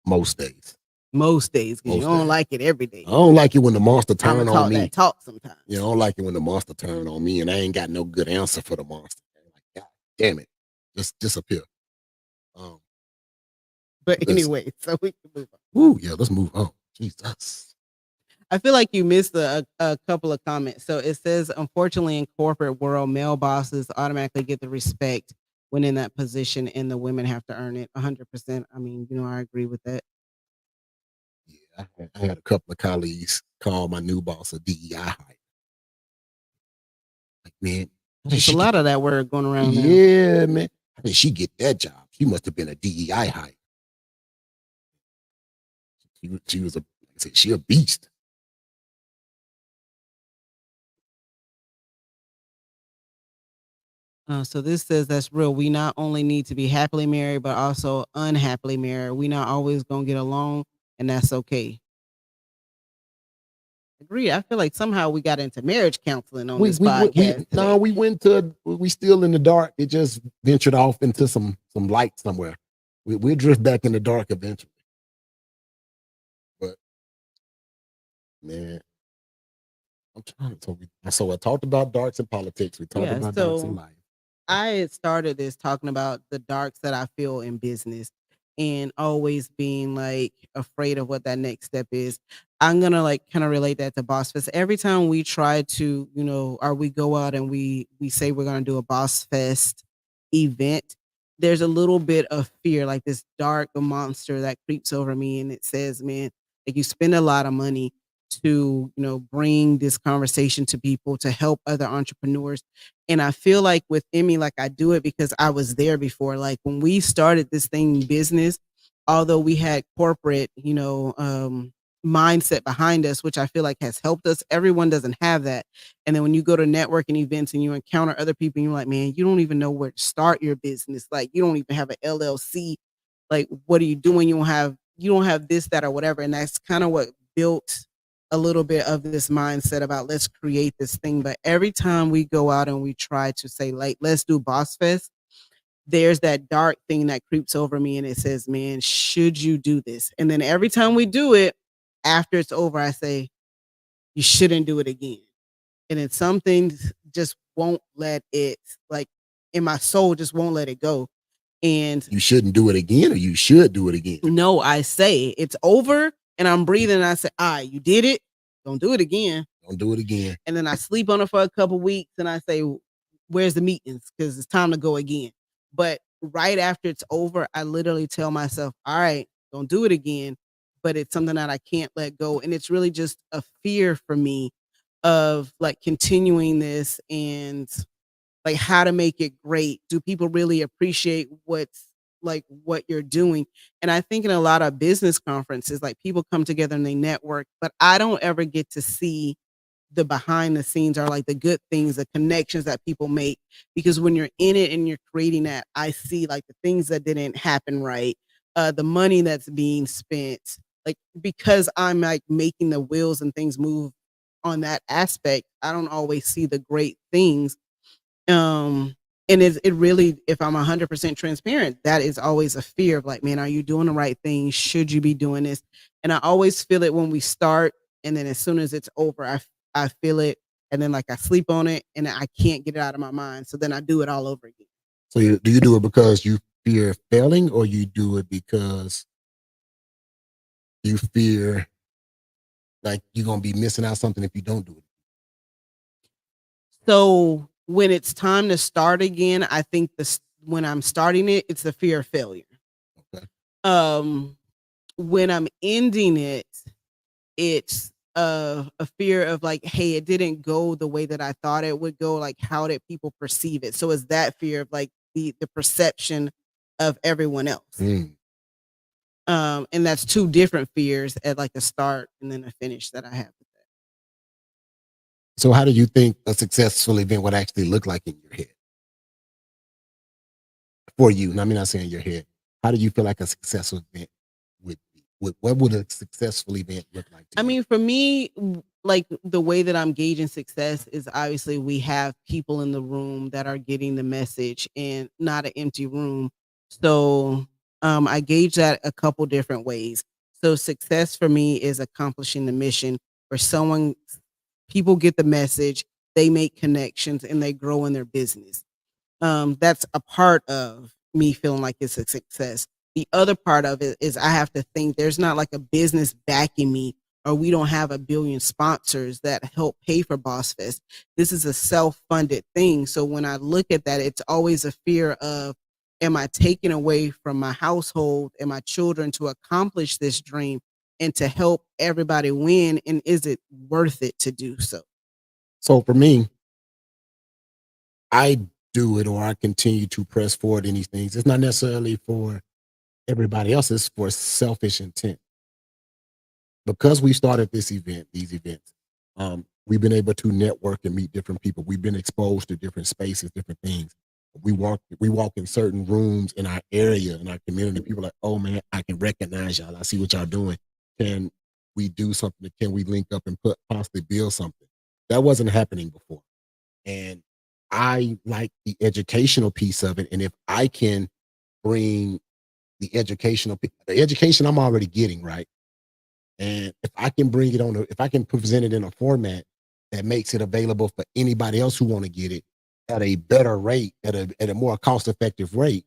Most days. Because you don't like it every day. I don't like it when the monster turn on me. That talk sometimes. You know, I don't like it when the monster turn on me and I ain't got no good answer for the monster. Like, God damn it. Just disappear. But anyway, so we can move on. Ooh, yeah, let's move on. Jesus. I feel like you missed a couple of comments. So it says, unfortunately, in corporate world, male bosses automatically get the respect when in that position, and the women have to earn it 100%. I mean, I agree with that. Yeah, I had a couple of colleagues call my new boss a DEI hire. Like, man, there's a lot of that word going around now. Yeah, man. How did she get that job? She must have been a DEI hire. She a beast. So this says, that's real. We not only need to be happily married, but also unhappily married. We not always gonna get along, and that's okay. Agreed. I feel like somehow we got into marriage counseling on this podcast. We still in the dark. It just ventured off into some light somewhere. We'll drift back in the dark eventually. But man, I'm trying to. So I talked about darks and politics. We talked about darks in life. I had started this talking about the darks that I feel in business, and always being like afraid of what that next step is. I'm gonna kind of relate that to Bossfest. Every time we try to, or we go out and we say we're gonna do a Bossfest event, there's a little bit of fear, like this dark monster that creeps over me, and it says, man, like, you spend a lot of money, to, bring this conversation to people, to help other entrepreneurs. And I feel like within me, like I do it because I was there before. Like when we started this thing business, although we had corporate, mindset behind us, which I feel like has helped us, everyone doesn't have that. And then when you go to networking events and you encounter other people, and you're like, man, you don't even know where to start your business. Like you don't even have an LLC. Like, what are you doing? You don't have this, that, or whatever. And that's kind of what built a little bit of this mindset about let's create this thing. But every time we go out and we try to say, like, let's do Boss Fest, there's that dark thing that creeps over me and it says, man, should you do this? And then every time we do it, after it's over, I say, you shouldn't do it again. And then some things just won't let it, like in my soul, just won't let it go. And you shouldn't do it again, or you should do it again? No, I say it's over and I'm breathing and I say, all right, you did it. Don't do it again. Don't do it again. And then I sleep on it for a couple weeks and I say, where's the meetings? Because it's time to go again. But right after it's over, I literally tell myself, all right, don't do it again. But it's something that I can't let go. And it's really just a fear for me of like continuing this and like how to make it great. Do people really appreciate what you're doing? And I think in a lot of business conferences, like people come together and they network, but I don't ever get to see the behind the scenes or like the good things, the connections that people make. Because when you're in it and you're creating that, I see like the things that didn't happen right, the money that's being spent, like because I'm like making the wheels and things move on that aspect, I don't always see the great things. And it really, if I'm 100% transparent, that is always a fear of like, man, are you doing the right thing? Should you be doing this? And I always feel it when we start, and then as soon as it's over, I feel it, and then like I sleep on it, and I can't get it out of my mind. So then I do it all over again. So do you do it because you fear failing, or you do it because you fear like you're gonna be missing out something if you don't do it? So when it's time to start again, I think when I'm starting it, it's the fear of failure. Okay. When I'm ending it, it's a fear of like, hey, it didn't go the way that I thought it would go. Like, how did people perceive it? So it's that fear of like the perception of everyone else. Mm. And that's two different fears at like the start and then the finish that I have. So how do you think a successful event would actually look like in your head? For you, and I'm not saying your head. How do you feel like a successful event would be? What would a successful event look like to you? I mean, for me, like the way that I'm gauging success is obviously we have people in the room that are getting the message and not an empty room. So I gauge that a couple different ways. So success for me is accomplishing the mission where people get the message, they make connections, and they grow in their business. That's a part of me feeling like it's a success. The other part of it is I have to think there's not like a business backing me, or we don't have 1 billion sponsors that help pay for Boss Fest. This is a self-funded thing. So when I look at that, it's always a fear of, am I taking away from my household and my children to accomplish this dream and to help everybody win? And is it worth it to do so? So for me, I do it, or I continue to press forward in these things. It's not necessarily for everybody else, it's for selfish intent. Because we started these events, we've been able to network and meet different people. We've been exposed to different spaces, different things. We walk in certain rooms in our area, in our community. People are like, oh man, I can recognize y'all. I see what y'all doing. Can we do something? Can we link up and possibly build something? That wasn't happening before. And I like the educational piece of it. And if I can bring the education I'm already getting, right? And if I can bring it if I can present it in a format that makes it available for anybody else who want to get it at a better rate, at a more cost-effective rate,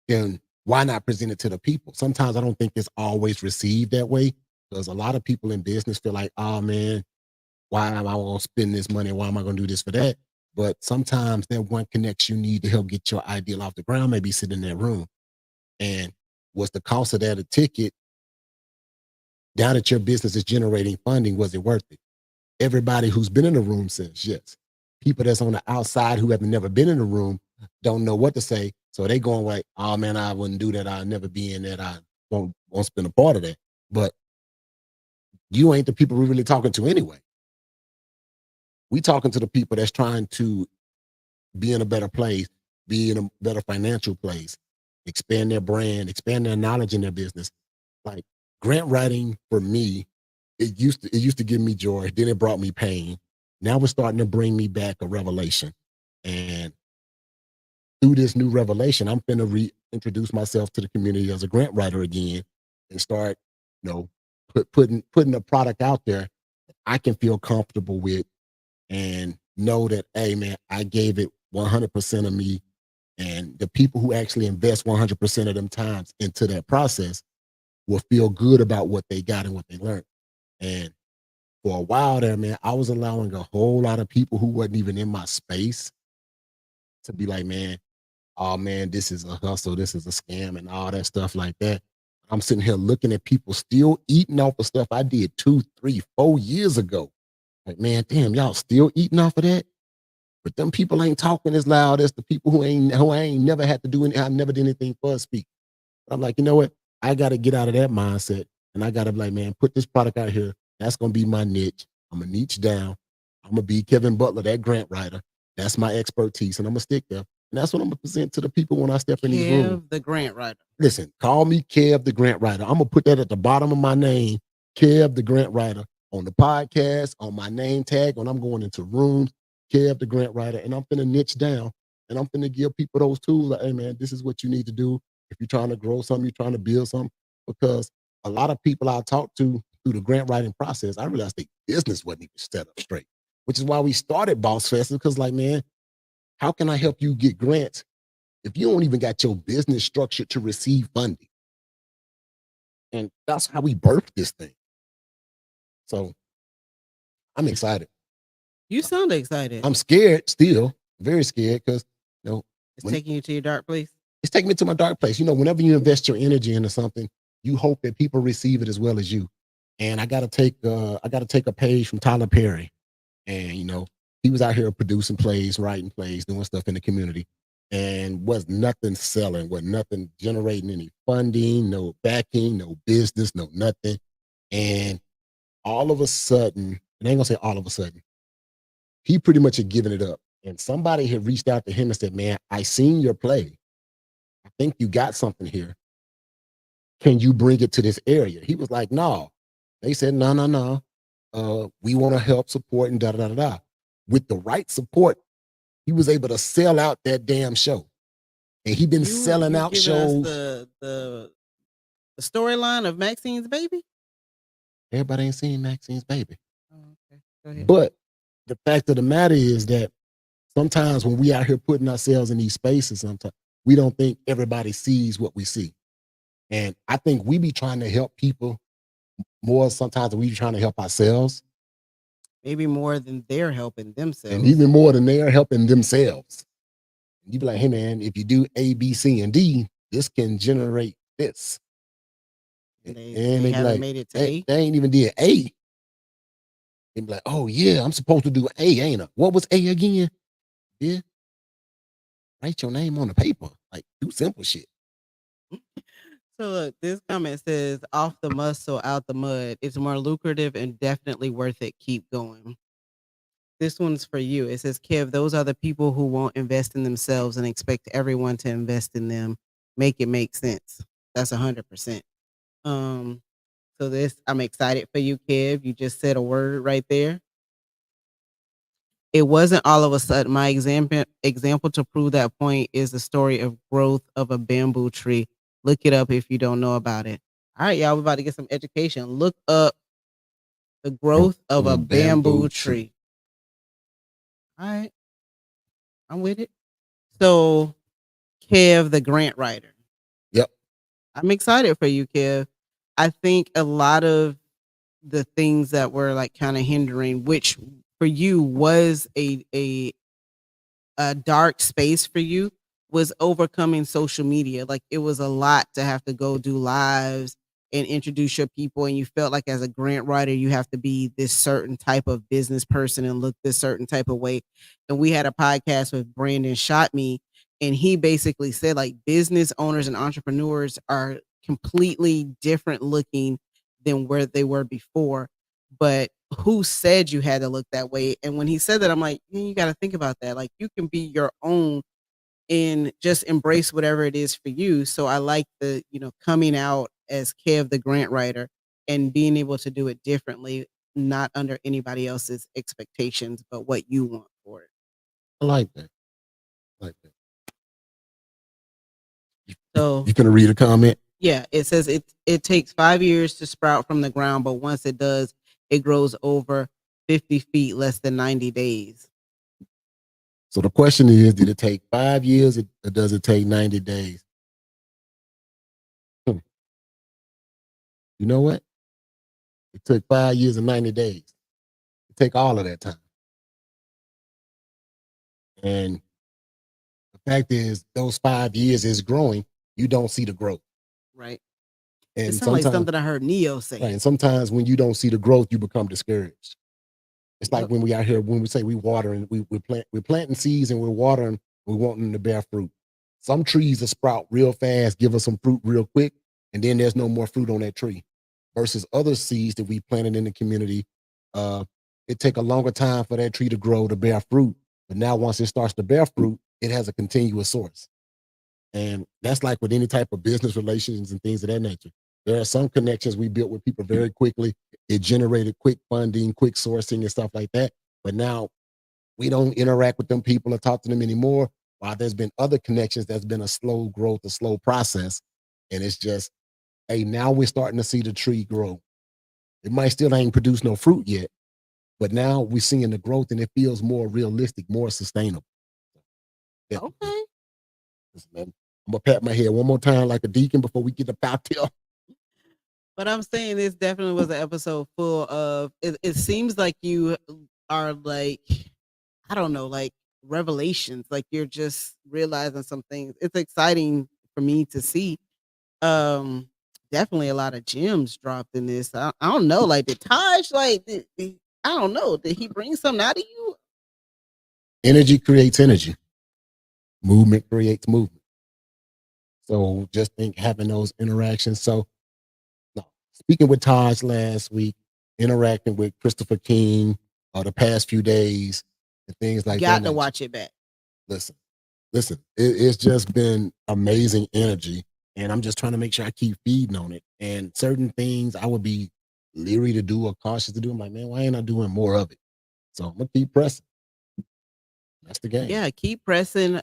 then why not present it to the people? Sometimes I don't think it's always received that way, because a lot of people in business feel like, oh man, why am I going to spend this money? Why am I going to do this for that? But sometimes that one connection you need to help get your ideal off the ground may be sitting in that room. And what's the cost of that a ticket? now that your business is generating funding, was it worth it? Everybody who's been in the room says yes. People that's on the outside who have never been in the room don't know what to say. So they going like, oh man, I wouldn't do that. I'll never be in that. I won't spend a part of that. But you ain't the people we're really talking to anyway. We talking to the people that's trying to be in a better place, be in a better financial place, expand their brand, expand their knowledge in their business. Like grant writing for me, it used to give me joy. Then it brought me pain. Now it's starting to bring me back a revelation. And through this new revelation, I'm finna reintroduce myself to the community as a grant writer again and start, putting a product out there that I can feel comfortable with and know that, hey man, I gave it 100% of me. And the people who actually invest 100% of them times into that process will feel good about what they got and what they learned. And for a while there, man, I was allowing a whole lot of people who wasn't even in my space to be like, man, oh man, this is a hustle, this is a scam, and all that stuff like that. I'm sitting here looking at people still eating off of stuff I did 2, 3, 4 years ago. Like, man, damn, y'all still eating off of that? But them people ain't talking as loud as the people who I ain't never had to do anything. I never did anything for a speak. I'm like, you know what? I got to get out of that mindset. And I got to be like, man, put this product out here. That's going to be my niche. I'm going to niche down. I'm going to be Kevin Butler, that grant writer. That's my expertise. And I'm going to stick there. And that's what I'm going to present to the people when I step in these rooms. Kev, the grant writer. Listen, call me Kev, the grant writer. I'm going to put that at the bottom of my name, Kev, the grant writer, on the podcast, on my name tag, when I'm going into rooms, Kev, the grant writer. And I'm going to niche down. And I'm going to give people those tools. Like, hey, man, this is what you need to do. If you're trying to grow something, you're trying to build something, because a lot of people I talked to through the grant writing process, I realized their business wasn't even set up straight, which is why we started Bossfest. Because like, man, how can I help you get grants if you don't even got your business structured to receive funding? And that's how we birthed this thing. So I'm excited. You sound excited. I'm scared still, very scared, because it's taking you to your dark place. It's taking me to my dark place. Whenever you invest your energy into something, you hope that people receive it as well as you. And I gotta take a page from Tyler Perry. And he was out here producing plays, writing plays, doing stuff in the community, and was nothing selling, was nothing generating any funding, no backing, no business, no nothing. And all of a sudden, and I ain't gonna say all of a sudden, he pretty much had given it up. And somebody had reached out to him and said, man, I seen your play. I think you got something here. Can you bring it to this area? He was like, no. They said, no. We want to help support and da-da-da-da. With the right support, he was able to sell out that damn show. And he been selling out shows. The storyline of Maxine's Baby? Everybody ain't seen Maxine's Baby. Oh, okay. Go ahead. But the fact of the matter is that sometimes when we out here putting ourselves in these spaces, sometimes we don't think everybody sees what we see. And I think we be trying to help people more sometimes than we be trying to help ourselves. Maybe more than they're helping themselves. And even more than they're helping themselves. You be like, hey man, if you do A, B, C, and D, this can generate this. And they haven't like, made it to A? They ain't even did A. They be like, oh yeah, I'm supposed to do A, ain't I? What was A again? Yeah. Write your name on the paper. Like, do simple shit. So look, this comment says, off the muscle, out the mud. It's more lucrative and definitely worth it. Keep going. This one's for you. It says, Kev, those are the people who won't invest in themselves and expect everyone to invest in them. Make it make sense. That's 100%. So this, I'm excited for you, Kev. You just said a word right there. It wasn't all of a sudden. My example to prove that point is the story of growth of a bamboo tree. Look it up if you don't know about it. All right, y'all, we're about to get some education. Look up the growth of a bamboo tree. All right, I'm with it. So, Kev, the grant writer. Yep. I'm excited for you, Kev. I think a lot of the things that were like kind of hindering, which for you was a dark space for you, was overcoming social media. Like it was a lot to have to go do lives and introduce your people, and you felt like as a grant writer you have to be this certain type of business person and look this certain type of way. And we had a podcast with Brandon Shot Me, and he basically said like business owners and entrepreneurs are completely different looking than where they were before. But who said you had to look that way? And when he said that, I'm like, you got to think about that. Like you can be your own and just embrace whatever it is for you. So I like the, coming out as Kev, the grant writer, and being able to do it differently, not under anybody else's expectations, but what you want for it. I like that. So you gonna read a comment? Yeah, it says it takes 5 years to sprout from the ground, but once it does, it grows over 50 feet less than 90 days. So the question is, did it take 5 years or does it take 90 days? You know what? It took 5 years and 90 days. It take all of that time. And the fact is, those 5 years is growing. You don't see the growth. Right. And it sounds like something I heard Neo say. Right, and sometimes when you don't see the growth, you become discouraged. It's like when we out here, when we say we watering, we're planting seeds and we're watering, we want them to bear fruit. Some trees will sprout real fast, give us some fruit real quick, and then there's no more fruit on that tree. Versus other seeds that we planted in the community, it take a longer time for that tree to grow to bear fruit. But now once it starts to bear fruit, it has a continuous source. And that's like with any type of business relations and things of that nature. There are some connections we built with people very quickly. It generated quick funding, quick sourcing and stuff like that. But now we don't interact with them people or talk to them anymore. While there's been other connections, that's been a slow growth, a slow process. And it's just, hey, now we're starting to see the tree grow. It might still ain't produce no fruit yet, but now we're seeing the growth and it feels more realistic, more sustainable. Yeah. Okay. Listen, man, I'm going to pat my head one more time like a deacon before we get up out there. But I'm saying this definitely was an episode full of, it seems like you are like, I don't know, like revelations. Like you're just realizing some things. It's exciting for me to see. Definitely a lot of gems dropped in this. I don't know, like did Taj, like, I don't know, did he bring something out of you? Energy creates energy. Movement creates movement. So just think having those interactions. So speaking with Taj last week, interacting with Christopher King the past few days and things like that. Got to watch it back. Listen, it's just been amazing energy. And I'm just trying to make sure I keep feeding on it. And certain things I would be leery to do or cautious to do. I'm like, man, why ain't I doing more of it? So I'm going to keep pressing. That's the game. Yeah, keep pressing,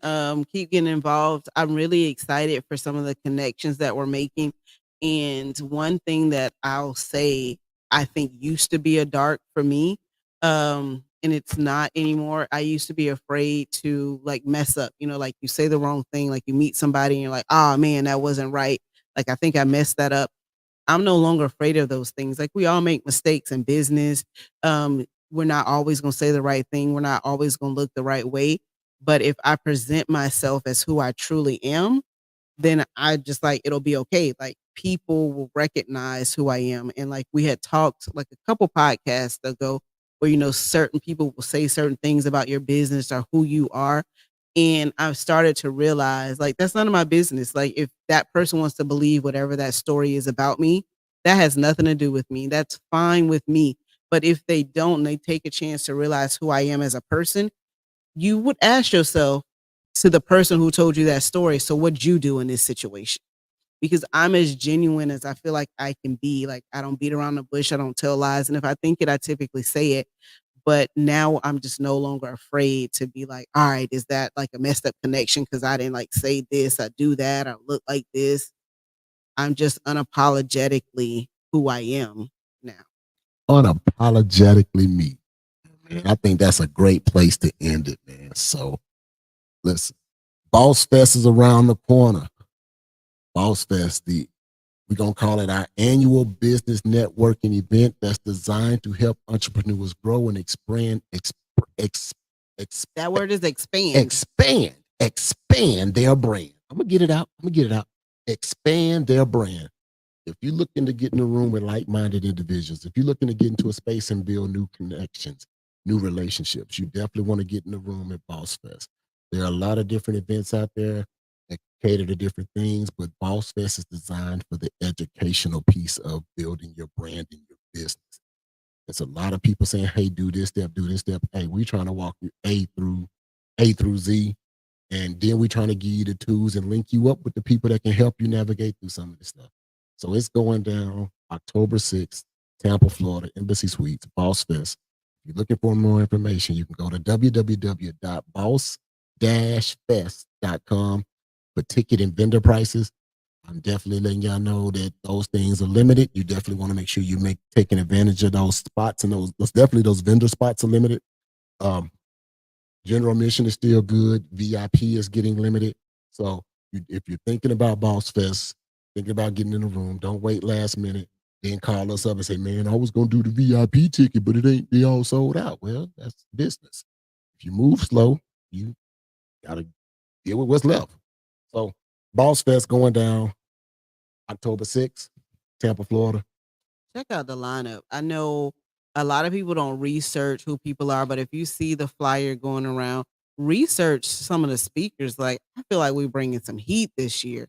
keep getting involved. I'm really excited for some of the connections that we're making. And one thing that I'll say, I think used to be a dark for me, and it's not anymore. I used to be afraid to like mess up, like you say the wrong thing, like you meet somebody and you're like, oh man, that wasn't right. Like, I think I messed that up. I'm no longer afraid of those things. Like we all make mistakes in business. We're not always going to say the right thing. We're not always going to look the right way. But if I present myself as who I truly am, then I just like, it'll be okay. Like people will recognize who I am. And like we had talked like a couple podcasts ago where, certain people will say certain things about your business or who you are. And I've started to realize like, that's none of my business. Like if that person wants to believe whatever that story is about me, that has nothing to do with me. That's fine with me. But if they don't, and they take a chance to realize who I am as a person, you would ask yourself to the person who told you that story, so what'd you do in this situation? Because I'm as genuine as I feel like I can be. Like I don't beat around the bush. I don't tell lies. And if I think it, I typically say it. But now I'm just no longer afraid to be like, all right, is that like a messed up connection? Because I didn't like say this, I do that, I look like this. I'm just unapologetically who I am now. Unapologetically me. Man, I think that's a great place to end it, man. So listen, Bossfest is around the corner. Bossfest, we're going to call it our annual business networking event that's designed to help entrepreneurs grow and expand. That word is expand. Expand their brand. I'm going to get it out. Expand their brand. If you're looking to get in a room with like-minded individuals, if you're looking to get into a space and build new connections, new relationships, you definitely want to get in the room at Boss Fest. There are a lot of different events out there that cater to different things, but Boss Fest is designed for the educational piece of building your brand and your business. There's a lot of people saying, "Hey, do this step, do this step." Hey, we're trying to walk you A through Z, and then we're trying to give you the tools and link you up with the people that can help you navigate through some of this stuff. So it's going down October 6th, Tampa, Florida, Embassy Suites, Boss Fest. If you're looking for more information, you can go to www.boss-fest.com for ticket and vendor prices. I'm definitely letting y'all know that those things are limited. You definitely want to make sure you taking advantage of those spots, and those vendor spots are limited. Um, General admission is still good. VIP is getting limited. So if you're thinking about Boss Fest, thinking about getting in the room, don't wait last minute. Then call us up and say, "Man, I was gonna do the VIP ticket, but they all sold out." Well, that's business. If you move slow, you gotta deal with what's left. So Boss Fest going down October 6th, Tampa, Florida. Check out the lineup. I know a lot of people don't research who people are, but if you see the flyer going around, research some of the speakers. Like, I feel like we're bringing some heat this year.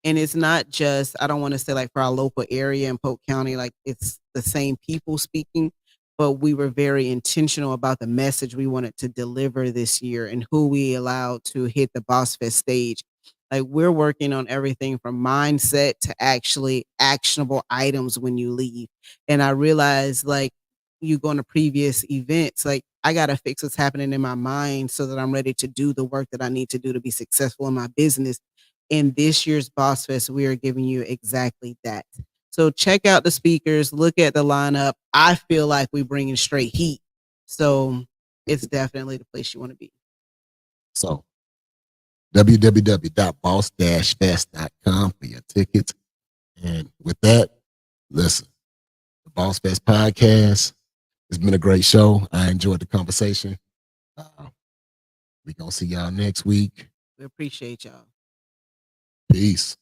And it's not just, I don't want to say like for our local area in Polk County, like it's the same people speaking, but we were very intentional about the message we wanted to deliver this year and who we allowed to hit the Boss Fest stage. Like, we're working on everything from mindset to actually actionable items when you leave. And I realized, like, you go to previous events, like, I got to fix what's happening in my mind so that I'm ready to do the work that I need to do to be successful in my business. In this year's Boss Fest, we are giving you exactly that. So check out the speakers, look at the lineup. I feel like we're bringing straight heat. So it's definitely the place you want to be. So www.boss-fest.com for your tickets. And with that, listen, the Boss Fest Podcast, it's been a great show. I enjoyed the conversation. We're going to see y'all next week. We appreciate y'all. Peace.